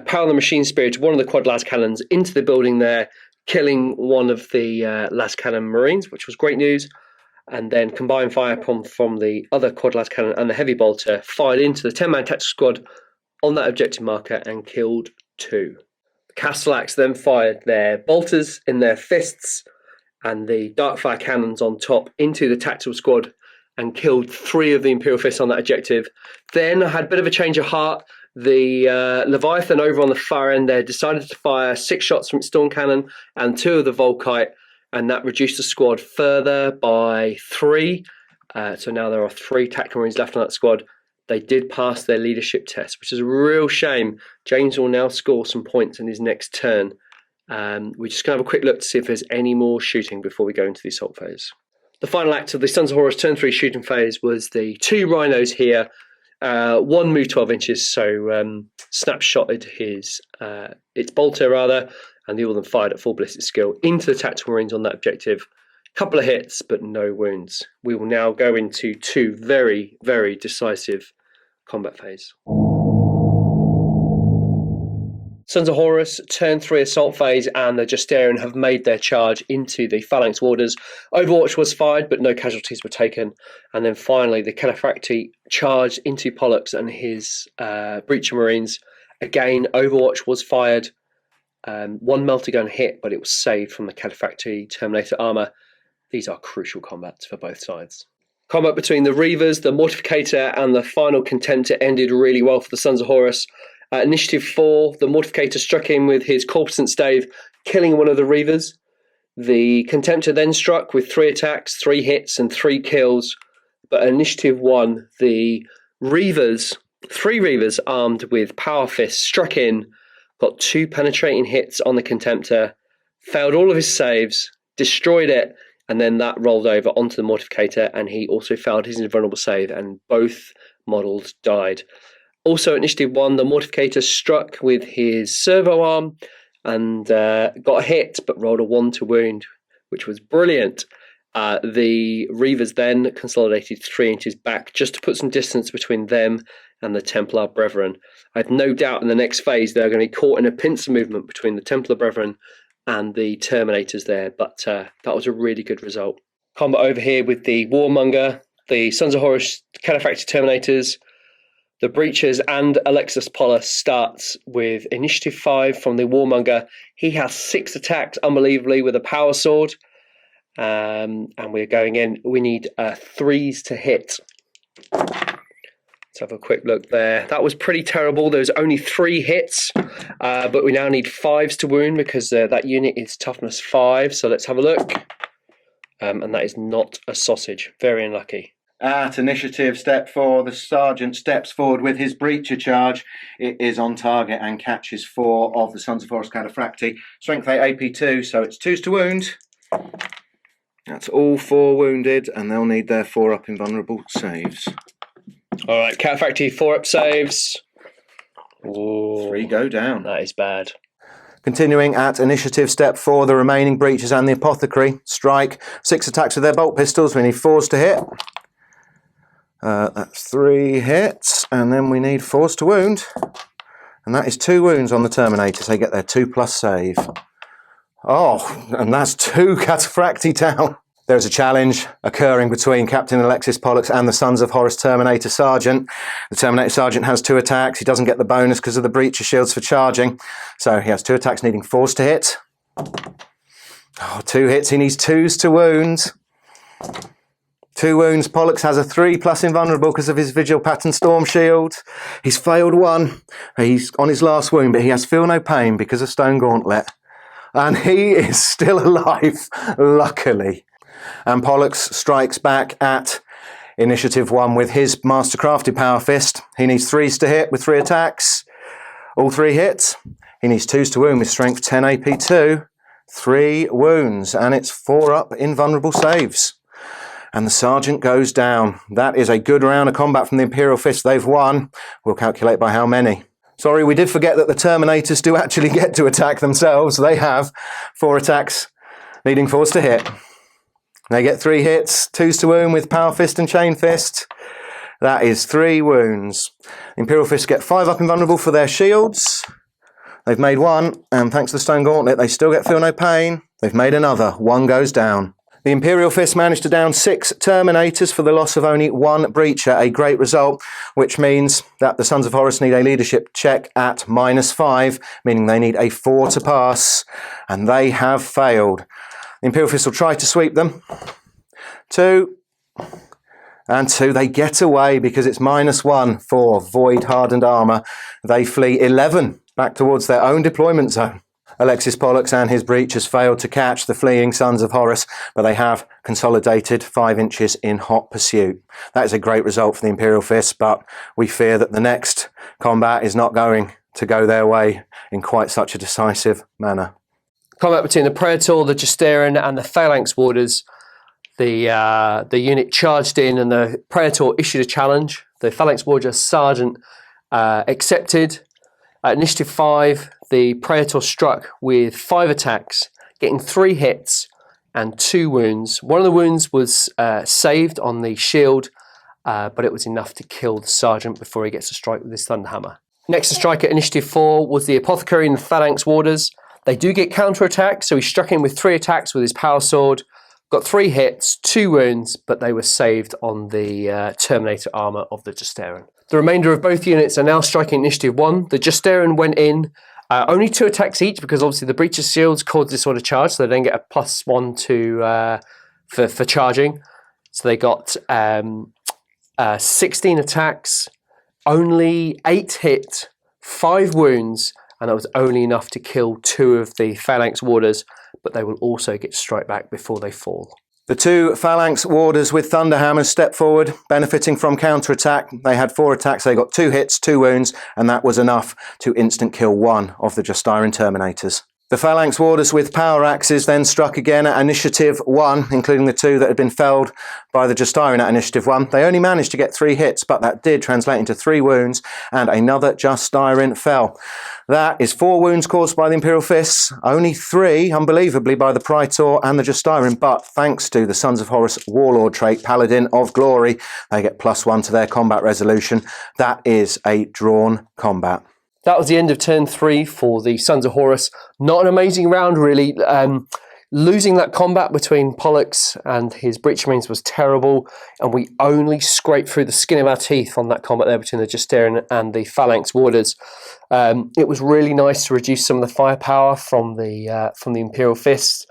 [SPEAKER 1] power the Machine Spirit, one of the quad las cannons, into the building there, killing one of the las cannon marines, which was great news. And then combined fire from the other quad las cannon and the heavy bolter fired into the 10-man tactical squad on that objective marker and killed 2. The Castellax then fired their bolters in their fists and the Darkfire cannons on top into the tactical squad and killed 3 of the Imperial Fists on that objective. Then I had a bit of a change of heart. The Leviathan over on the far end there decided to fire 6 shots from its Storm Cannon and 2 of the Volkite, and that reduced the squad further by 3. So now there are 3 tactical marines left on that squad. They did pass their leadership test, which is a real shame. James will now score some points in his next turn. We're just going to have a quick look to see if there's any more shooting before we go into the assault phase. The final act of the Sons of Horus turn 3 shooting phase was the 2 rhinos here. One moved 12 inches, so snapshotted its bolter rather, and the other one fired at full ballistic skill into the tactical marines on that objective. Couple of hits, but no wounds. We will now go into 2 very, very decisive combat phase. Sons of Horus turn 3 assault phase, and the Justarin have made their charge into the Phalanx Warders. Overwatch was fired, but no casualties were taken. And then finally, the Cataphractii charged into Pollux and his Breacher Marines. Again, Overwatch was fired. 1 melter gun hit, but it was saved from the Cataphractii Terminator armor. These are crucial combats for both sides. Combat between the Reavers, the Mortificator, and the final Contemptor ended really well for the Sons of Horus. At Initiative 4, the Mortificator struck in with his Corpusant Stave, killing one of the Reavers. The Contemptor then struck with 3 attacks, 3 hits, and 3 kills. But at Initiative 1, the Reavers, 3 Reavers armed with Power Fists, struck in, got 2 penetrating hits on the Contemptor, failed all of his saves, destroyed it, and then that rolled over onto the Mortificator, and he also failed his invulnerable save, and both models died. Also, at Initiative 1, the Mortificator struck with his servo arm and got a hit, but rolled a 1 to wound, which was brilliant. The Reavers then consolidated 3 inches back just to put some distance between them and the Templar Brethren. I have no doubt in the next phase they're going to be caught in a pincer movement between the Templar Brethren and the Terminators there, but that was a really good result. Combat over here with the Warmonger, the Sons of Horus Cataphractii Terminators, the Breachers, and Alexis Polis starts with Initiative 5 from the Warmonger. He has 6 attacks, unbelievably, with a power sword. And we're going in. We need 3s to hit. Let's have a quick look there. That was pretty terrible. There's only 3 hits, but we now need 5s to wound because that unit is toughness 5. So let's have a look. And that is not a sausage. Very unlucky.
[SPEAKER 2] At Initiative Step 4, the Sergeant steps forward with his Breacher charge. It is on target and catches 4 of the Sons of Horus Cataphractii. Strength 8 AP2, so it's 2s to wound. That's all 4 wounded, and they'll need their 4-up invulnerable saves.
[SPEAKER 1] All right, Cataphractii 4-up saves. Ooh,
[SPEAKER 2] 3 go down.
[SPEAKER 1] That is bad.
[SPEAKER 2] Continuing at Initiative Step 4, the remaining Breachers and the Apothecary strike 6 attacks with their bolt pistols. We need 4s to hit. That's 3 hits, and then we need 4s to wound. And that is 2 wounds on the Terminators. They get their 2+ save. Oh, and that's 2 Cataphractii down. There's a challenge occurring between Captain Alexis Pollux and the Sons of Horus Terminator Sergeant. The Terminator Sergeant has 2 attacks. He doesn't get the bonus because of the Breacher shields for charging. So he has 2 attacks needing 4s to hit. Oh, 2 hits. He needs 2s to wound. 2 wounds. Pollux has a 3+ invulnerable because of his Vigil Pattern Storm Shield. He's failed 1. He's on his last wound, but he has Feel No Pain because of Stone Gauntlet. And he is still alive, luckily. And Pollux strikes back at Initiative 1 with his Mastercrafted Power Fist. He needs 3s to hit with 3 attacks. All 3 hits. He needs 2s to wound with Strength 10 AP2. 3 wounds, and it's 4-up invulnerable saves. And the Sergeant goes down. That is a good round of combat from the Imperial Fist. They've won. We'll calculate by how many. Sorry, we did forget that the Terminators do actually get to attack themselves. They have 4 attacks needing 4s to hit. They get 3 hits, 2s to wound with Power Fist and Chain Fist. That is 3 wounds. The Imperial Fists get 5-up invulnerable for their shields. They've made 1, and thanks to the Stone Gauntlet, they still get Feel No Pain. They've made another. 1 goes down. The Imperial Fist managed to down 6 Terminators for the loss of only 1 Breacher, a great result, which means that the Sons of Horus need a leadership check at -5, meaning they need a 4 to pass, and they have failed. The Imperial Fist will try to sweep them. 2. And 2. They get away because it's -1 for Void Hardened Armour. They flee 11 back towards their own deployment zone. Alexis Pollux and his Breachers failed to catch the fleeing Sons of Horus, but they have consolidated 5 inches in hot pursuit. That is a great result for the Imperial Fist, but we fear that the next combat is not going to go their way in quite such a decisive manner.
[SPEAKER 1] Combat between the Praetor, the Justaeran, and the Phalanx Warders. The unit charged in, and the Praetor issued a challenge. The Phalanx Warder Sergeant accepted. At Initiative 5, the Praetor struck with 5 attacks, getting 3 hits and 2 wounds. One of the wounds was saved on the shield, but it was enough to kill the Sergeant before he gets a strike with his Thunderhammer. Next to strike at Initiative 4 was the Apothecary and the Phalanx Warders. They do get counter-attacks, so he struck in with 3 attacks with his Power Sword, got 3 hits, 2 wounds, but they were saved on the Terminator armour of the Justaeran. The remainder of both units are now striking Initiative 1. The Justaeran went in, only 2 attacks each, because obviously the Breacher's shields caused disorder charge, so they then get a +1 to for charging. So they got 16 attacks, only 8 hit, 5 wounds, and that was only enough to kill 2 of the Phalanx Warders, but they will also get strike back before they fall.
[SPEAKER 2] The 2 Phalanx Warders with Thunderhammers stepped forward, benefiting from counter-attack. They had 4 attacks, they got 2 hits, 2 wounds, and that was enough to instant kill 1 of the Justyren Terminators. The Phalanx Warders with Power Axes then struck again at Initiative 1, including the 2 that had been felled by the Justyren at Initiative 1. They only managed to get 3 hits, but that did translate into 3 wounds, and another Justyren fell. That is 4 wounds caused by the Imperial Fists, only 3, unbelievably, by the Praetor and the Justyren, but thanks to the Sons of Horus Warlord trait, Paladin of Glory, they get +1 to their combat resolution. That is a drawn combat.
[SPEAKER 1] That was the end of turn 3 for the Sons of Horus. Not an amazing round, really. Losing that combat between Pollux and his Breach Marines was terrible, and we only scraped through the skin of our teeth on that combat there between the Justyren and the Phalanx Warders. It was really nice to reduce some of the firepower from the Imperial Fists,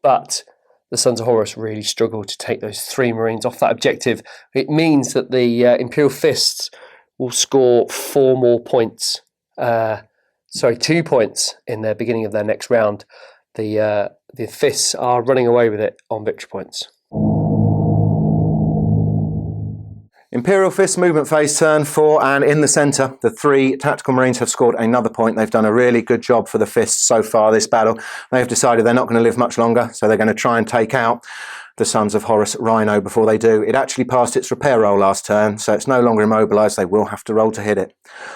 [SPEAKER 1] but the Sons of Horus really struggled to take those 3 Marines off that objective. It means that the Imperial Fists will score 4 more points. 2 points in the beginning of their next round. The Fists are running away with it on victory points.
[SPEAKER 2] Imperial Fist movement phase turn 4, and in the centre, the 3 Tactical Marines have scored another point. They've done a really good job for the Fists so far this battle. They've decided they're not going to live much longer, so they're going to try and take out the Sons of Horus Rhino before they do. It actually passed its repair roll last turn, so it's no longer immobilised. They will have to roll to hit it.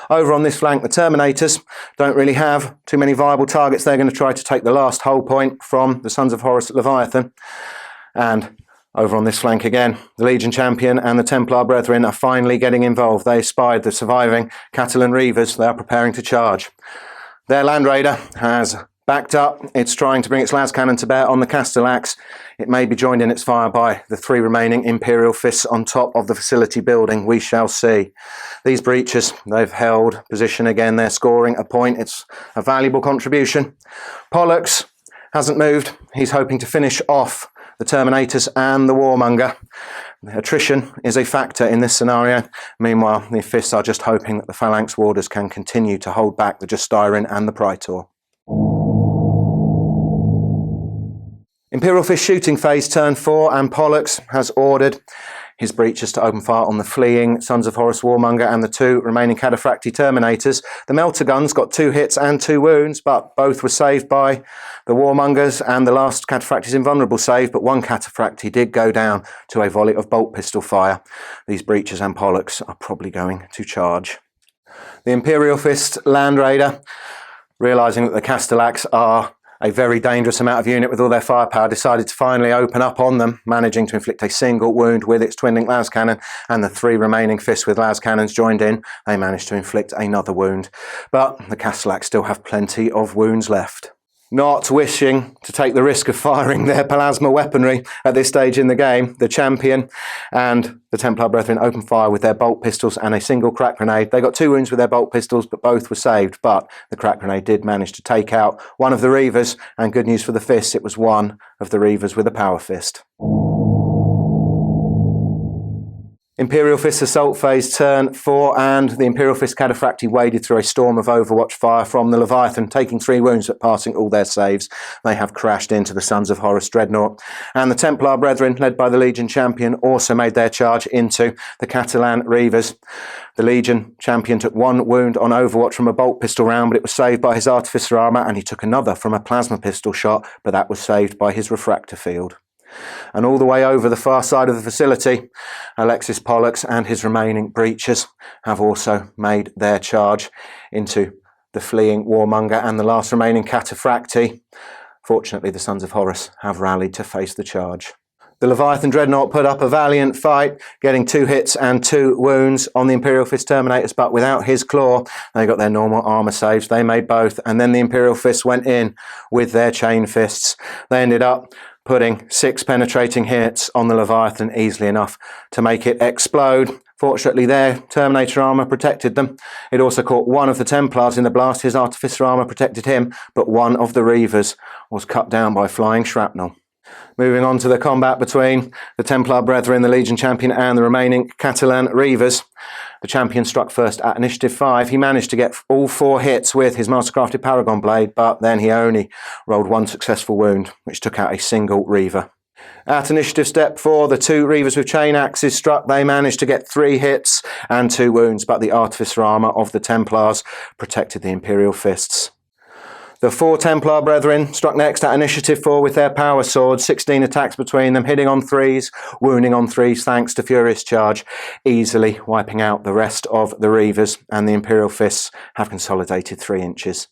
[SPEAKER 2] Over on this flank, the Terminators don't really have too many viable targets. They're going to try to take the last hull point from the Sons of Horus Leviathan. And over on this flank again, the Legion Champion and the Templar Brethren are finally getting involved. They spied the surviving Catalan Reavers. They are preparing to charge. Their Land Raider has backed up. It's trying to bring its las cannon to bear on the Castellax. It may be joined in its fire by the 3 remaining Imperial Fists on top of the facility building. We shall see. These breaches, they've held position again. They're scoring a point. It's a valuable contribution. Pollux hasn't moved. He's hoping to finish off the Terminators and the Warmonger. Attrition is a factor in this scenario. Meanwhile, the Fists are just hoping that the Phalanx Warders can continue to hold back the Justyren and the Praetor. Imperial Fist shooting phase turn 4, and Pollux has ordered his breaches to open fire on the fleeing Sons of Horus Warmonger and the 2 remaining Cataphracti Terminators. The Melter Guns got 2 hits and 2 wounds, but both were saved by the Warmongers, and the last Cataphracti's invulnerable save, but 1 Cataphracti did go down to a volley of bolt pistol fire. These breaches and Pollux are probably going to charge. The Imperial Fist Land Raider, realising that the Castellax are a very dangerous amount of unit with all their firepower, decided to finally open up on them, managing to inflict a single wound with its twin-link las cannon, and the 3 remaining Fists with las cannons joined in. They managed to inflict another wound, but the Castellax still have plenty of wounds left. Not wishing to take the risk of firing their plasma weaponry at this stage in the game, the Champion and the Templar Brethren opened fire with their bolt pistols and a single crack grenade. They got 2 wounds with their bolt pistols, but both were saved. But the crack grenade did manage to take out one of the Reavers, and good news for the Fists, it was one of the Reavers with a Power Fist. Imperial Fist Assault Phase turn 4, and the Imperial Fist Cataphracti waded through a storm of Overwatch fire from the Leviathan, taking 3 wounds but passing all their saves. They have crashed into the Sons of Horus Dreadnought. And the Templar Brethren, led by the Legion Champion, also made their charge into the Catalan Reavers. The Legion Champion took 1 wound on Overwatch from a bolt pistol round, but it was saved by his Artificer armour, and he took another from a plasma pistol shot, but that was saved by his refractor field. And all the way over the far side of the facility, Alexis Pollux and his remaining breaches have also made their charge into the fleeing Warmonger and the last remaining Cataphracti. Fortunately, the Sons of Horus have rallied to face the charge. The Leviathan Dreadnought put up a valiant fight, getting 2 hits and 2 wounds on the Imperial Fist Terminators, but without his claw, they got their normal armour saves. They made both, and then the Imperial Fists went in with their chain fists. They ended up putting 6 penetrating hits on the Leviathan, easily enough to make it explode. Fortunately, their Terminator armour protected them. It also caught one of the Templars in the blast. His Artificer armour protected him, but one of the Reavers was cut down by flying shrapnel. Moving on to the combat between the Templar Brethren, the Legion champion, and the remaining Catalan Reavers. The champion struck first at initiative 5. He managed to get all 4 hits with his mastercrafted Paragon Blade, but then he only rolled 1 successful wound, which took out a single Reaver. At initiative step 4, the 2 Reavers with chain axes struck. They managed to get 3 hits and 2 wounds, but the Artificer armour of the Templars protected the Imperial Fists. The 4 Templar Brethren struck next at initiative 4 with their power swords, 16 attacks between them, hitting on 3s, wounding on 3s thanks to Furious Charge, easily wiping out the rest of the Reavers, and the Imperial Fists have consolidated 3 inches.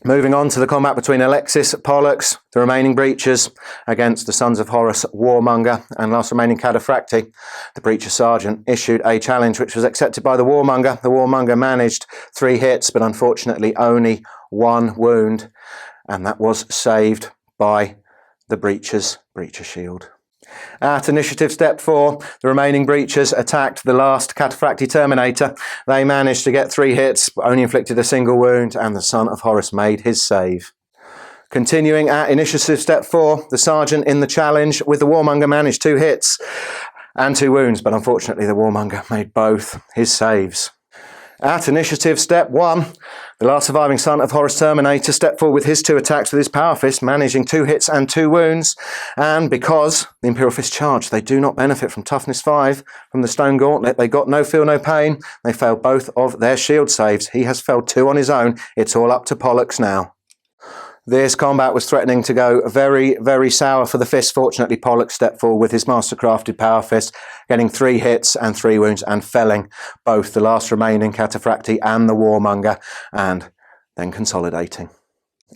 [SPEAKER 2] Moving on to the combat between Alexis Pollux, the remaining Breachers, against the Sons of Horus Warmonger, and last remaining Cataphracti. The Breacher Sergeant issued a challenge which was accepted by the Warmonger. The Warmonger managed 3 hits, but unfortunately only 1 wound, and that was saved by the Breacher's Breacher Shield. At initiative step 4, the remaining Breachers attacked the last Cataphracti Terminator. They managed to get 3 hits, but only inflicted a single wound, and the Son of Horus made his save. Continuing at initiative step 4, the Sergeant in the challenge with the Warmonger managed 2 hits and 2 wounds, but unfortunately the Warmonger made both his saves. At initiative step 1, the last surviving Son of Horus Terminator stepped forward with his 2 attacks with his Power Fist, managing 2 hits and 2 wounds. And because the Imperial Fist charged, they do not benefit from Toughness 5 from the Stone Gauntlet. They got no feel, no pain. They failed both of their shield saves. He has failed 2 on his own. It's all up to Pollux now. This combat was threatening to go very, very sour for the Fist. Fortunately, Pollux stepped forward with his mastercrafted Power Fist, getting 3 hits and 3 wounds and felling both the last remaining Cataphracti and the Warmonger, and then consolidating.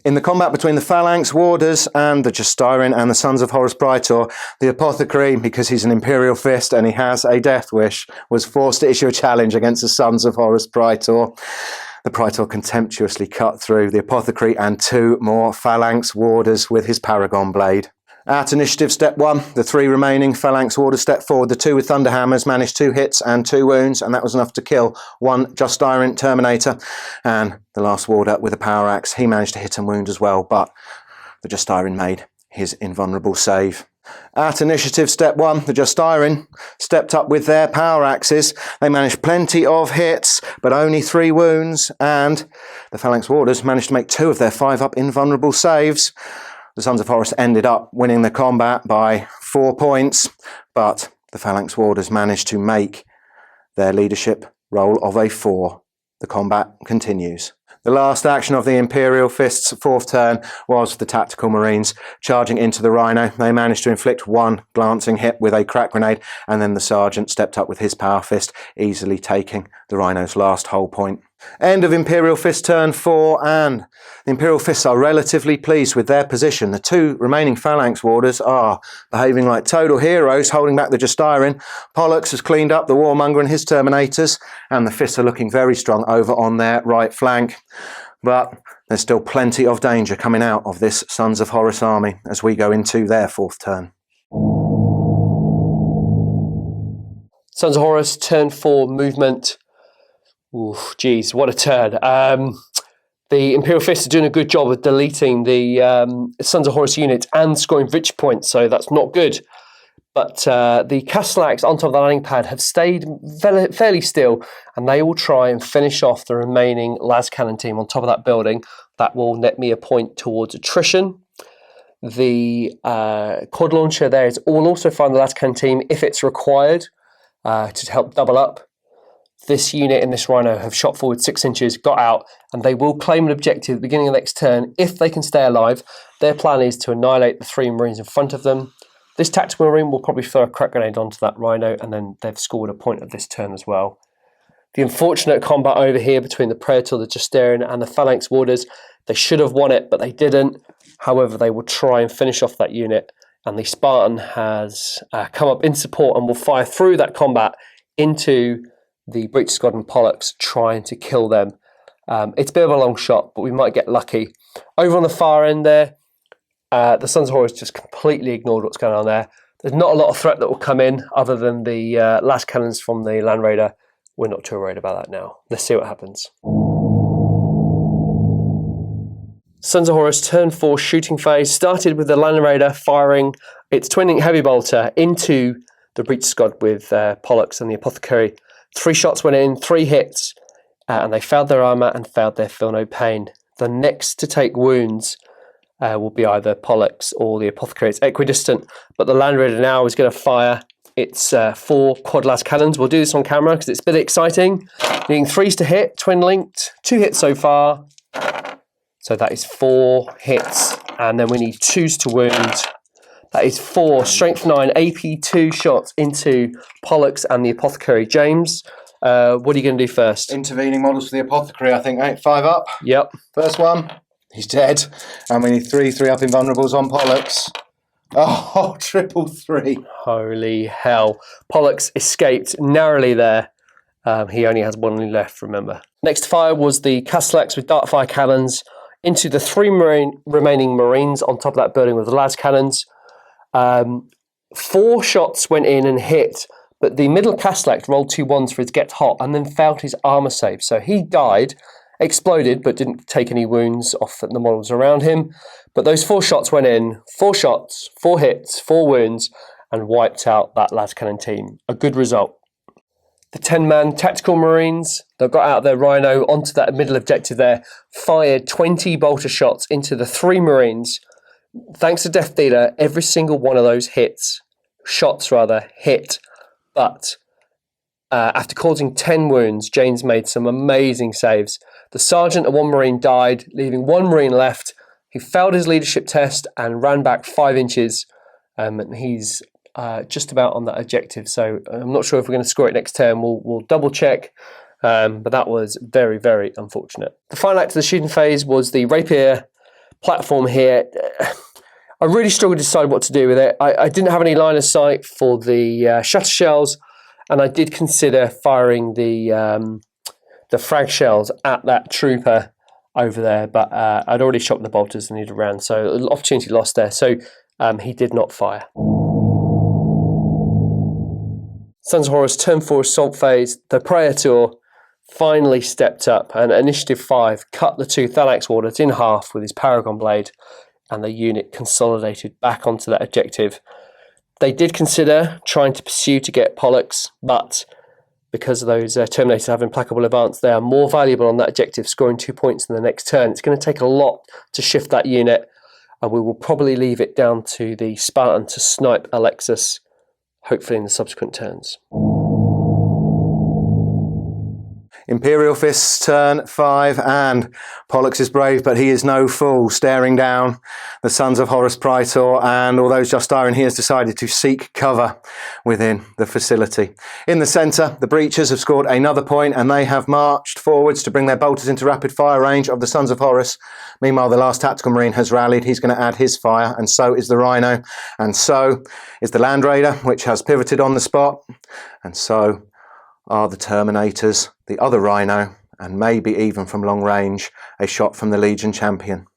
[SPEAKER 2] In the combat between the Phalanx Warders and the Justyrin and the Sons of Horus Praetor, the Apothecary, because he's an Imperial Fist and he has a death wish, was forced to issue a challenge against the Sons of Horus Praetor. The Praetor contemptuously cut through the Apothecary and 2 more Phalanx Warders with his Paragon Blade. At initiative step 1, the 3 remaining Phalanx Warders stepped forward. The 2 with Thunderhammers managed 2 hits and 2 wounds, and that was enough to kill 1 Justyrin Terminator. And the last Warder with a Power Axe, he managed to hit and wound as well, but the Justyrin made his invulnerable save. At initiative step 1, the Justyrin stepped up with their Power Axes. They managed plenty of hits, but only 3 wounds, and the Phalanx Warders managed to make 2 of their 5-up invulnerable saves. The Sons of Horus ended up winning the combat by 4 points, but the Phalanx Warders managed to make their leadership roll of a 4. The combat continues. The last action of the Imperial Fist's 4th turn was the Tactical Marines charging into the Rhino. They managed to inflict 1 glancing hit with a crack grenade, and then the Sergeant stepped up with his Power Fist, easily taking the Rhino's last hull point. End of Imperial Fist turn 4, and the Imperial Fists are relatively pleased with their position. The 2 remaining Phalanx Warders are behaving like total heroes, holding back the Justyrin. Pollux has cleaned up the Warmonger and his Terminators, and the Fists are looking very strong over on their right flank. But there's still plenty of danger coming out of this Sons of Horus army as we go into their 4th turn.
[SPEAKER 1] Sons of Horus, turn 4 movement. Oof, geez, what a turn. The Imperial Fists are doing a good job of deleting the Sons of Horus units and scoring victory points, so that's not good. But the Castellax on top of the landing pad have stayed fairly still, and they will try and finish off the remaining las cannon team on top of that building. That will net me a point towards attrition. The quad launcher there will also find the las cannon team if it's required to help double up. This unit in this Rhino have shot forward 6 inches, got out, and they will claim an objective at the beginning of the next turn if they can stay alive. Their plan is to annihilate the 3 Marines in front of them. This Tactical Marine will probably throw a crack grenade onto that Rhino, and then they've scored a point of this turn as well. The unfortunate combat over here between the Praetor, the Justyrin, and the Phalanx Warders, they should have won it, but they didn't. However, they will try and finish off that unit, and the Spartan has come up in support and will fire through that combat into the Breach Squadron Pollux, trying to kill them. It's a bit of a long shot, but we might get lucky. Over on the far end there, the Sons of Horus just completely ignored what's going on there. There's not a lot of threat that will come in other than the last cannons from the Land Raider. We're not too worried about that now. Let's see what happens. Sons of Horus turn 4 shooting phase started with the Land Raider firing its twin-link heavy bolter into the breach squad with Pollux and the Apothecary. 3 shots went in, 3 hits, and they failed their armour and failed their Feel No Pain. The next to take wounds will be either Pollux or the Apothecary. It's equidistant, but the Land Raider now is going to fire its 4 quad las cannons. We'll do this on camera because it's a bit exciting. Needing 3s to hit, twin-linked, 2 hits so far. So that is 4 hits, and then we need 2s to wound. That is 4 strength 9 AP2 shots into Pollux and the Apothecary. James, what are you going to do first?
[SPEAKER 2] Intervening models for the Apothecary, I think. 8, 5 up.
[SPEAKER 1] Yep.
[SPEAKER 2] First one, he's dead. And we need 3 up invulnerables on Pollux. Oh, 333.
[SPEAKER 1] Holy hell. Pollux escaped narrowly there. He only has 1 left, remember. Next to fire was the Castellax with Dartfire cannons into the 3 remaining Marines on top of that building with the las cannons. 4 shots went in and hit, but the middle Castellax rolled 2 1s for his get hot and then failed his armour save. So he died, exploded, but didn't take any wounds off the models around him. But those 4 shots went in, 4 shots, 4 hits, 4 wounds, and wiped out that las cannon team. A good result. The 10-man tactical Marines, they got out of their Rhino onto that middle objective there, fired 20 bolter shots into the 3 Marines. Thanks to Death Dealer, every single one of those shots hit. But after causing 10 wounds, James made some amazing saves. The sergeant and 1 Marine died, leaving 1 Marine left. He failed his leadership test and ran back 5 inches. And he's just about on that objective. So I'm not sure if we're going to score it next turn. We'll double check. But that was very, very unfortunate. The final act of the shooting phase was the Rapier platform here. I really struggled to decide what to do with it. I didn't have any line of sight for the shatter shells, and I did consider firing the frag shells at that trooper over there, but I'd already shot the bolters and he'd ran, so opportunity lost there. So he did not fire. Sons of Horus turn 4 assault phase. The Praetor finally stepped up, and Initiative 5 cut the 2 Thanax warders in half with his Paragon Blade, and the unit consolidated back onto that objective. They did consider trying to pursue to get Pollux, but because those Terminators have implacable advance, they are more valuable on that objective, scoring 2 points in the next turn. It's going to take a lot to shift that unit, and we will probably leave it down to the Spartan to snipe Alexis, hopefully in the subsequent turns.
[SPEAKER 2] Imperial Fists turn 5, and Pollux is brave, but he is no fool, staring down the Sons of Horus Praetor, and although just Iron, he has decided to seek cover within the facility. In the centre, the Breachers have scored another point, and they have marched forwards to bring their bolters into rapid fire range of the Sons of Horus. Meanwhile, the last Tactical Marine has rallied. He's going to add his fire, and so is the Rhino, and so is the Land Raider, which has pivoted on the spot, and so are the Terminators, the other Rhino, and maybe even from long range, a shot from the Legion Champion.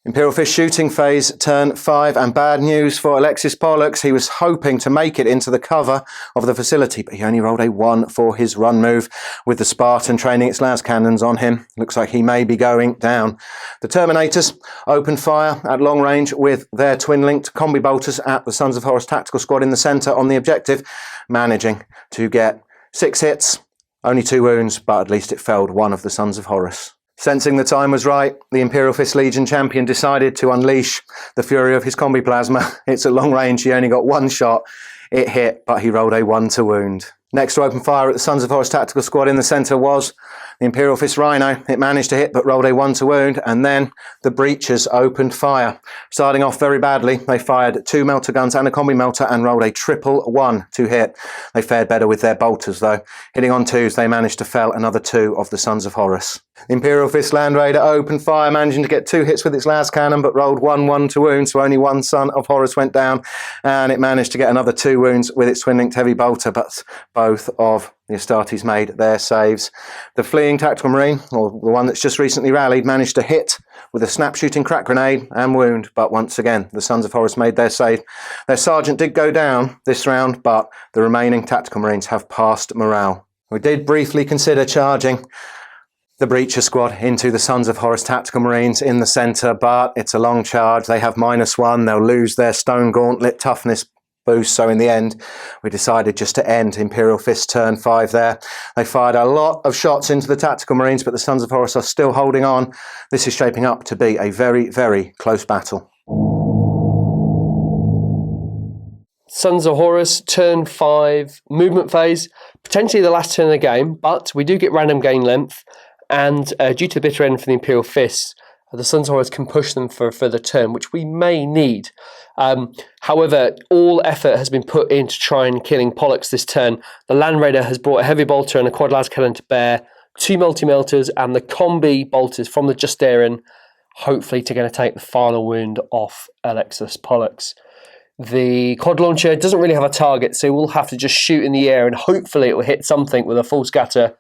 [SPEAKER 2] Imperial Fist shooting phase, turn 5, and bad news for Alexis Pollux. He was hoping to make it into the cover of the facility, but he only rolled a 1 for his run move, with the Spartan training its las cannons on him. Looks like he may be going down. The Terminators opened fire at long range with their twin-linked combi bolters at the Sons of Horus tactical squad in the centre on the objective, managing to get 6 hits, only 2 wounds, but at least it felled one of the Sons of Horus. Sensing the time was right, the Imperial Fist Legion Champion decided to unleash the fury of his combi plasma. It's at long range, he only got 1 shot. It hit, but he rolled a 1 to wound. Next to open fire at the Sons of Horus tactical squad in the centre was the Imperial Fist Rhino. It managed to hit, but rolled a 1 to wound, and then the Breachers opened fire. Starting off very badly, they fired 2 melter guns and a combi melter and rolled a triple 1 to hit. They fared better with their bolters though. Hitting on 2s, they managed to fell another 2 of the Sons of Horus. The Imperial Fist Land Raider opened fire, managing to get 2 hits with its las cannon, but rolled 1 to wound, so only 1 Son of Horus went down, and it managed to get another 2 wounds with its twin-linked heavy bolter, but both of the Astartes made their saves. The fleeing tactical marine, or the one that's just recently rallied, managed to hit with a snap-shooting crack grenade and wound, but once again, the Sons of Horus made their save. Their sergeant did go down this round, but the remaining tactical marines have passed morale. We did briefly consider charging, The Breacher squad into the Sons of Horus Tactical Marines in the centre, but it's a long charge. They have -1. They'll lose their Stone Gauntlet toughness boost. So in the end, we decided just to end Imperial Fist turn 5 there. They fired a lot of shots into the Tactical Marines, but the Sons of Horus are still holding on. This is shaping up to be a very, very close battle.
[SPEAKER 1] Sons of Horus, turn 5, movement phase, potentially the last turn of the game, but we do get random gain length, and due to the bitter end for the Imperial Fists, the Sons of Horus can push them for a further turn, which we may need. However, all effort has been put into trying killing Pollux this turn. The Land Raider has brought a heavy bolter and a quad las cannon to bear, 2 multi-melters and the combi bolters from the Justarian, hopefully to going to take the final wound off Alexis Pollux. The quad launcher doesn't really have a target, so we'll have to just shoot in the air and hopefully it will hit something with a full scatter.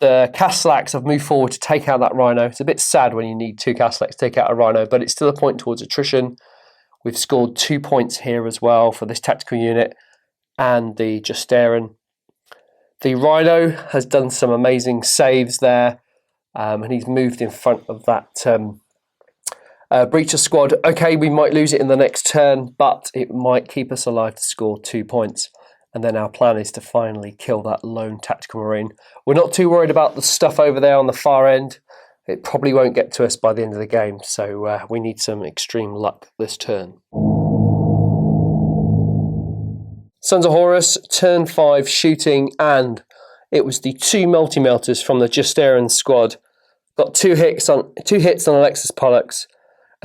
[SPEAKER 1] The Castellax have moved forward to take out that Rhino. It's a bit sad when you need 2 Castellax to take out a Rhino, but it's still a point towards attrition. We've scored 2 points here as well for this tactical unit and the Justarian. The Rhino has done some amazing saves there, and he's moved in front of that Breacher squad. Okay, we might lose it in the next turn, but it might keep us alive to score 2 points. And then our plan is to finally kill that lone tactical marine. We're not too worried about the stuff over there on the far end. It probably won't get to us by the end of the game, so we need some extreme luck this turn. Sons of Horus, turn 5 shooting, and it was the 2 multi-melters from the Justarian squad. Got 2 hits on Alexis Pollux,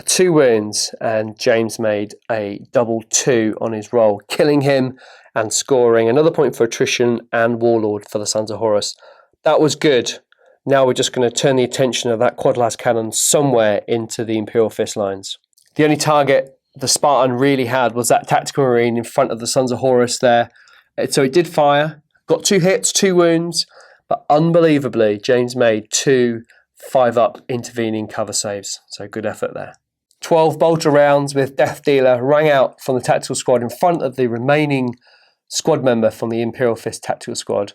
[SPEAKER 1] 2 wounds, and James made a double 2 on his roll, killing him and scoring another point for attrition and Warlord for the Sons of Horus. That was good. Now we're just going to turn the attention of that quad las cannon somewhere into the Imperial Fist lines. The only target the Spartan really had was that tactical marine in front of the Sons of Horus there. So it did fire, got 2 hits, 2 wounds, but unbelievably James made 2 5-up intervening cover saves. So good effort there. 12 bolter rounds with Death Dealer rang out from the tactical squad in front of the remaining squad member from the Imperial Fist tactical squad.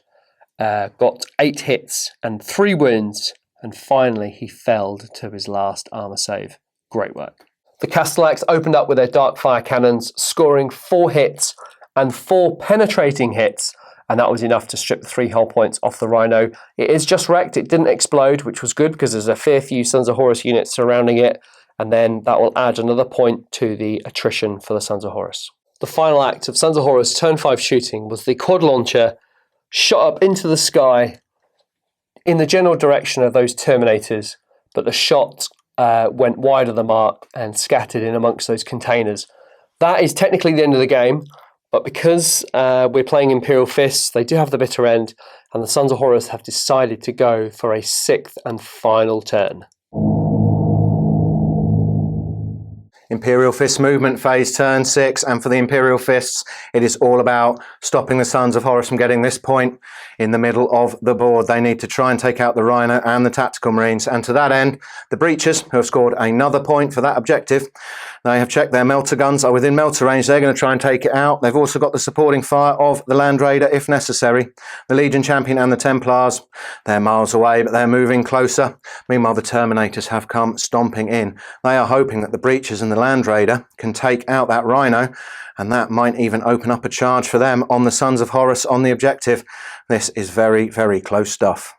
[SPEAKER 1] Got 8 hits and 3 wounds, and finally he felled to his last armour save. Great work. The Castellax opened up with their dark fire cannons, scoring 4 hits and 4 penetrating hits, and that was enough to strip the 3 hull points off the Rhino. It is just wrecked, it didn't explode, which was good because there's a fair few Sons of Horus units surrounding it, and then that will add another point to the attrition for the Sons of Horus. The final act of Sons of Horus turn 5 shooting was the quad launcher shot up into the sky in the general direction of those Terminators, but the shot went wide of the mark and scattered in amongst those containers. That is technically the end of the game, but because we're playing Imperial Fists, they do have the bitter end, and the Sons of Horus have decided to go for a 6th and final turn.
[SPEAKER 2] Imperial Fist movement phase turn 6, and for the Imperial Fists it is all about stopping the Sons of Horus from getting this point in the middle of the board. They need to try and take out the Rhino and the Tactical Marines, and to that end the Breachers, who have scored another point for that objective, they have checked their melter guns are within melter range. They're going to try and take it out. They've also got the supporting fire of the Land Raider if necessary. The Legion Champion and the Templars, they're miles away but they're moving closer. Meanwhile the Terminators have come stomping in. They are hoping that the Breachers and the Land Raider can take out that Rhino, and that might even open up a charge for them on the Sons of Horus on the objective. This is very, very close stuff.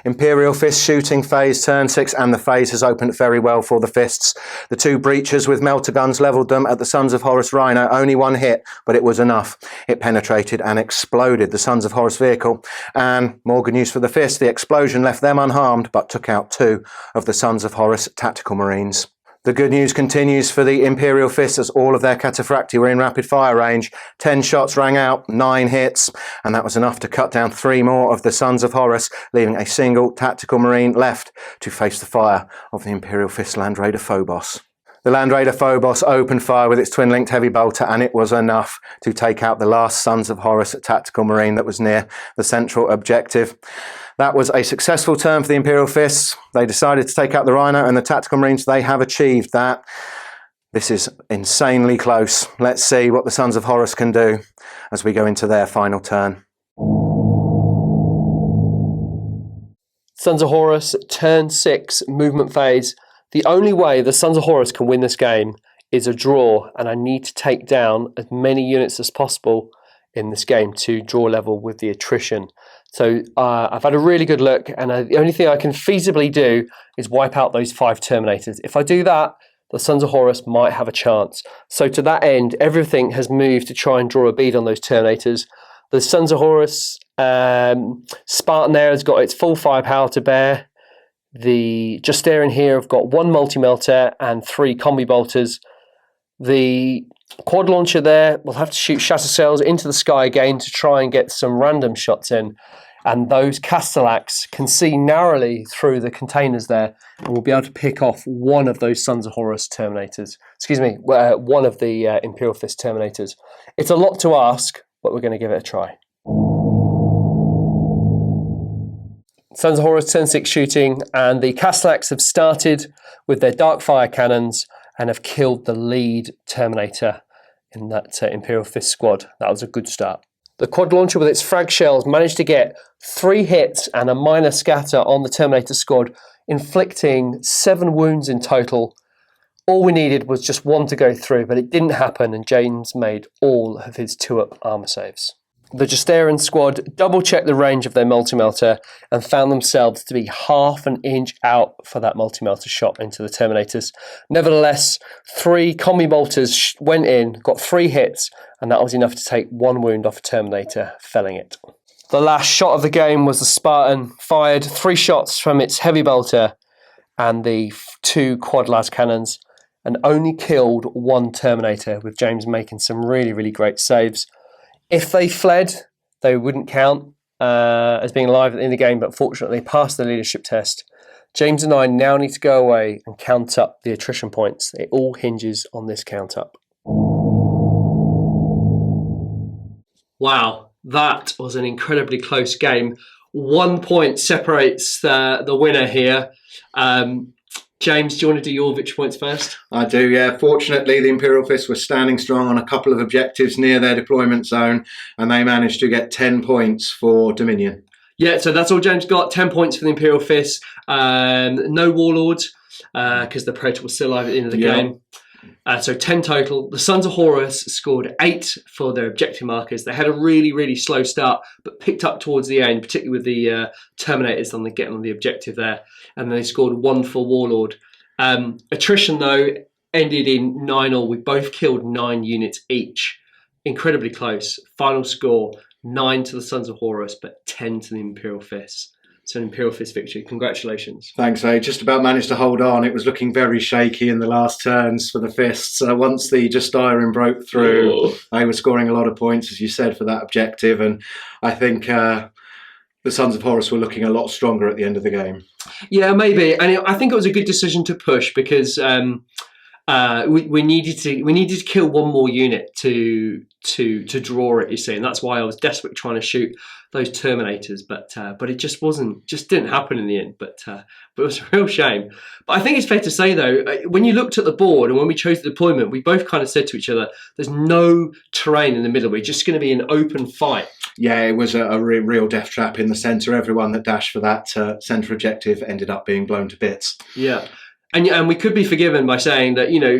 [SPEAKER 2] Imperial Fist shooting phase turn 6, and the phase has opened very well for the Fists. The 2 Breachers with melter guns levelled them at the Sons of Horus Rhino. Only 1 hit, but it was enough. It penetrated and exploded the Sons of Horus vehicle, and more good news for the Fists, the explosion left them unharmed but took out 2 of the Sons of Horus tactical marines. The good news continues for the Imperial Fist as all of their cataphracti were in rapid fire range. 10 shots rang out, 9 hits, and that was enough to cut down 3 more of the Sons of Horus, leaving a single tactical marine left to face the fire of the Imperial Fist Land Raider Phobos. The Land Raider Phobos opened fire with its twin-linked heavy bolter, and it was enough to take out the last Sons of Horus tactical marine that was near the central objective. That was a successful turn for the Imperial Fists. They decided to take out the Rhino and the tactical marines. They have achieved that. This is insanely close. Let's see what the Sons of Horus can do as we go into their final turn.
[SPEAKER 1] Sons of Horus, turn 6, movement phase. The only way the Sons of Horus can win this game is a draw, and I need to take down as many units as possible in this game to draw level with the attrition. So I've had a really good look, and the only thing I can feasibly do is wipe out those 5 Terminators. If I do that, the Sons of Horus might have a chance. So to that end, everything has moved to try and draw a bead on those Terminators. The Sons of Horus Spartan there has got its full firepower to bear. The Justarian here have got 1 multi-melter and 3 combi bolters. The quad launcher there will have to shoot shatter cells into the sky again to try and get some random shots in. And those Castellax can see narrowly through the containers there and will be able to pick off one of those Sons of Horus Terminators. Excuse me, one of the Imperial Fist Terminators. It's a lot to ask, but we're going to give it a try. Sons of Horus turn 6 shooting, and the Castellax have started with their dark fire cannons and have killed the lead Terminator in that Imperial Fist squad. That was a good start. The quad launcher with its frag shells managed to get 3 hits and a minor scatter on the Terminator squad, inflicting 7 wounds in total. All we needed was just 1 to go through, but it didn't happen, and James made all of his 2-up armor saves. The Justarian squad double-checked the range of their multi-melter and found themselves to be half an inch out for that multi-melter shot into the Terminators. Nevertheless, 3 combi bolters went in, got 3 hits, and that was enough to take 1 wound off a Terminator, felling it. The last shot of the game was the Spartan fired 3 shots from its heavy bolter and the 2 quad las cannons, and only killed 1 Terminator, with James making some really, really great saves. If they fled, they wouldn't count as being alive in the game, but fortunately passed the leadership test. James and I now need to go away and count up the attrition points. It all hinges on this count up. Wow, that was an incredibly close game. 1 point separates the winner here. James, do you want to do your victory points first?
[SPEAKER 2] I do, yeah. Fortunately, the Imperial Fist were standing strong on a couple of objectives near their deployment zone, and they managed to get 10 points for Dominion.
[SPEAKER 1] Yeah, so that's all James got. 10 points for the Imperial Fist. No Warlords, because the Predator was still alive at the end of the game. So 10 total. The Sons of Horus scored 8 for their objective markers. They had a really, really slow start, but picked up towards the end, particularly with the Terminators on getting on the objective there. And they scored 1 for Warlord. Attrition, though, ended in 9-all. We both killed 9 units each. Incredibly close. Final score, 9 to the Sons of Horus, but 10 to the Imperial Fist. So an Imperial Fist victory. Congratulations.
[SPEAKER 2] Thanks, I just about managed to hold on. It was looking very shaky in the last turns for the Fists. Once the Justarian broke through, they were scoring a lot of points, as you said, for that objective. And I think the Sons of Horus were looking a lot stronger at the end of the game. Yeah, maybe. And I think it was a good decision to push because we needed to kill 1 more unit to draw it, you see, and that's why I was desperate trying to shoot those Terminators, but it just didn't happen in the end. But it was a real shame. But I think it's fair to say though, when you looked at the board and when we chose the deployment, we both kind of said to each other, "There's no terrain in the middle. We're just going to be an open fight." Yeah, it was a real death trap in the centre. Everyone that dashed for that centre objective ended up being blown to bits. Yeah. And we could be forgiven by saying that, you know,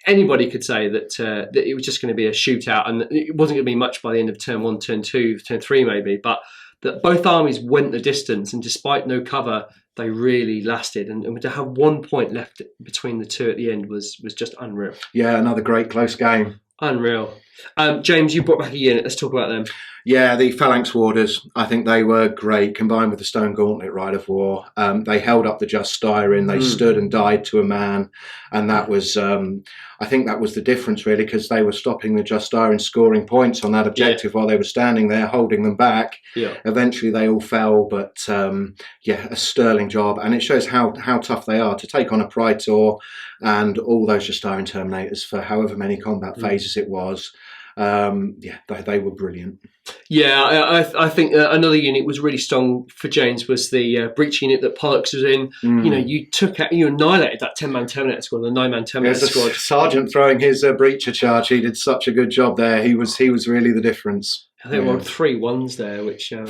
[SPEAKER 2] anybody could say that it was just going to be a shootout and it wasn't going to be much by the end of turn 1, turn 2, turn 3 maybe, but that both armies went the distance, and despite no cover, they really lasted. And to have 1 point left between the two at the end was just unreal. Yeah, another great close game. Unreal. James, you brought back a unit. Let's talk about them. Yeah, the Phalanx Warders, I think they were great, combined with the Stone Gauntlet Rite of War. They held up the Justarian, they stood and died to a man, and that was, I think that was the difference really, because they were stopping the Justarian scoring points on that objective while they were standing there, holding them back. Yeah. Eventually they all fell, but yeah, a sterling job, and it shows how tough they are to take on a Praetor and all those Justarian Terminators for however many combat phases it was. Yeah, they were brilliant. Yeah, I think another unit was really strong for James was the breach unit that Pollux was in. You know, you annihilated that 10-man Terminator squad, the 9-man Terminator squad. Sergeant throwing his breacher charge, he did such a good job there. He was really the difference. I think we rolled 3 1s there, which I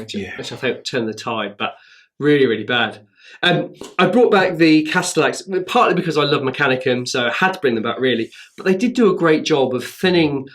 [SPEAKER 2] think turned the tide. But
[SPEAKER 1] Really, really bad. I brought back the Castellax partly because I love Mechanicum, so I had to bring them back really. But they did do a great job of thinning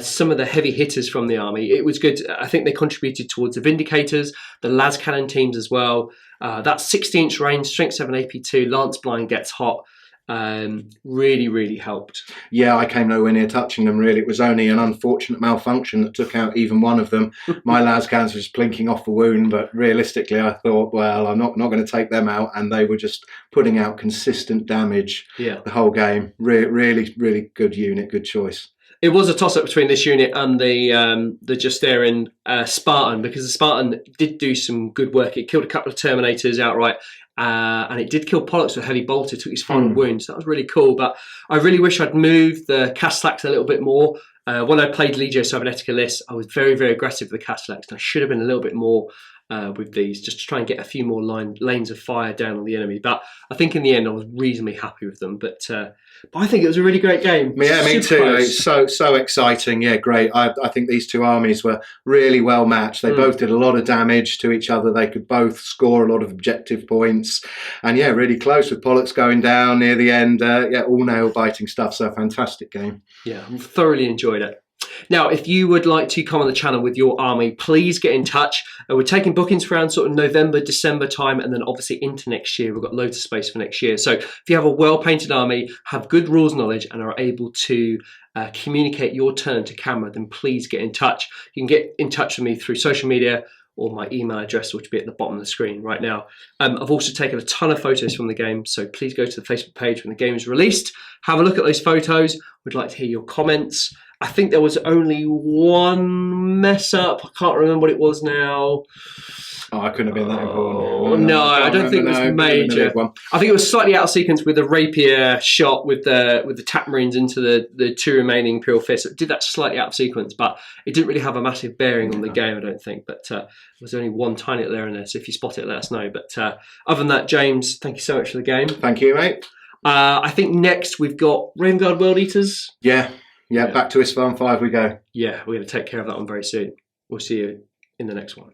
[SPEAKER 1] some of the heavy hitters from the army. It was good. I think they contributed towards the Vindicators, the las cannon teams as well. That 60-inch range, strength 7 AP2, Lance Blind gets hot. Really, really helped.
[SPEAKER 2] Yeah, I came nowhere near touching them really. It was only an unfortunate malfunction that took out even one of them. My las cannons was plinking off a wound, but realistically I thought, well, I'm not going to take them out, and they were just putting out consistent damage the whole game. Really, really good unit, good choice.
[SPEAKER 1] It was a toss-up between this unit and the Justarian Spartan, because the Spartan did do some good work. It killed a couple of Terminators outright, and it did kill Pollux with heavy bolter, took his final wound. So that was really cool. But I really wish I'd moved the Castellax a little bit more. When I played Legio Cybernetica lists, I was very, very aggressive with the Castellax, and I should have been a little bit more with these, just to try and get a few more lanes of fire down on the enemy. But I think in the end I was reasonably happy with them. But I think it was a really great game.
[SPEAKER 2] Yeah, me too. It's so exciting. Yeah, great. I think these two armies were really well matched. They both did a lot of damage to each other. They could both score a lot of objective points. And yeah, really close with Pollux going down near the end. All nail-biting stuff. So fantastic game.
[SPEAKER 1] Yeah, I thoroughly enjoyed it. Now, if you would like to come on the channel with your army, please get in touch. We're taking bookings for around sort of November, December time, and then obviously into next year. We've got loads of space for next year. So if you have a well-painted army, have good rules knowledge, and are able to communicate your turn to camera, then please get in touch. You can get in touch with me through social media or my email address, which will be at the bottom of the screen right now. I've also taken a ton of photos from the game, so please go to the Facebook page when the game is released. Have a look at those photos. We'd like to hear your comments. I think there was only one mess up. I can't remember what it was now.
[SPEAKER 2] Oh, I couldn't have been that important.
[SPEAKER 1] Oh, no, I don't think it was major. I think it was slightly out of sequence with a rapier shot with the Tap Marines into the two remaining Imperial Fists. It did that slightly out of sequence, but it didn't really have a massive bearing on the game, I don't think. But there was only one tiny there and there, so if you spot it, let us know. But other than that, James, thank you so much for the game.
[SPEAKER 2] Thank you, mate.
[SPEAKER 1] I think next we've got Raven Guard World Eaters.
[SPEAKER 2] Yeah, back to Isfahan 5 we go.
[SPEAKER 1] Yeah, we're going to take care of that one very soon. We'll see you in the next one.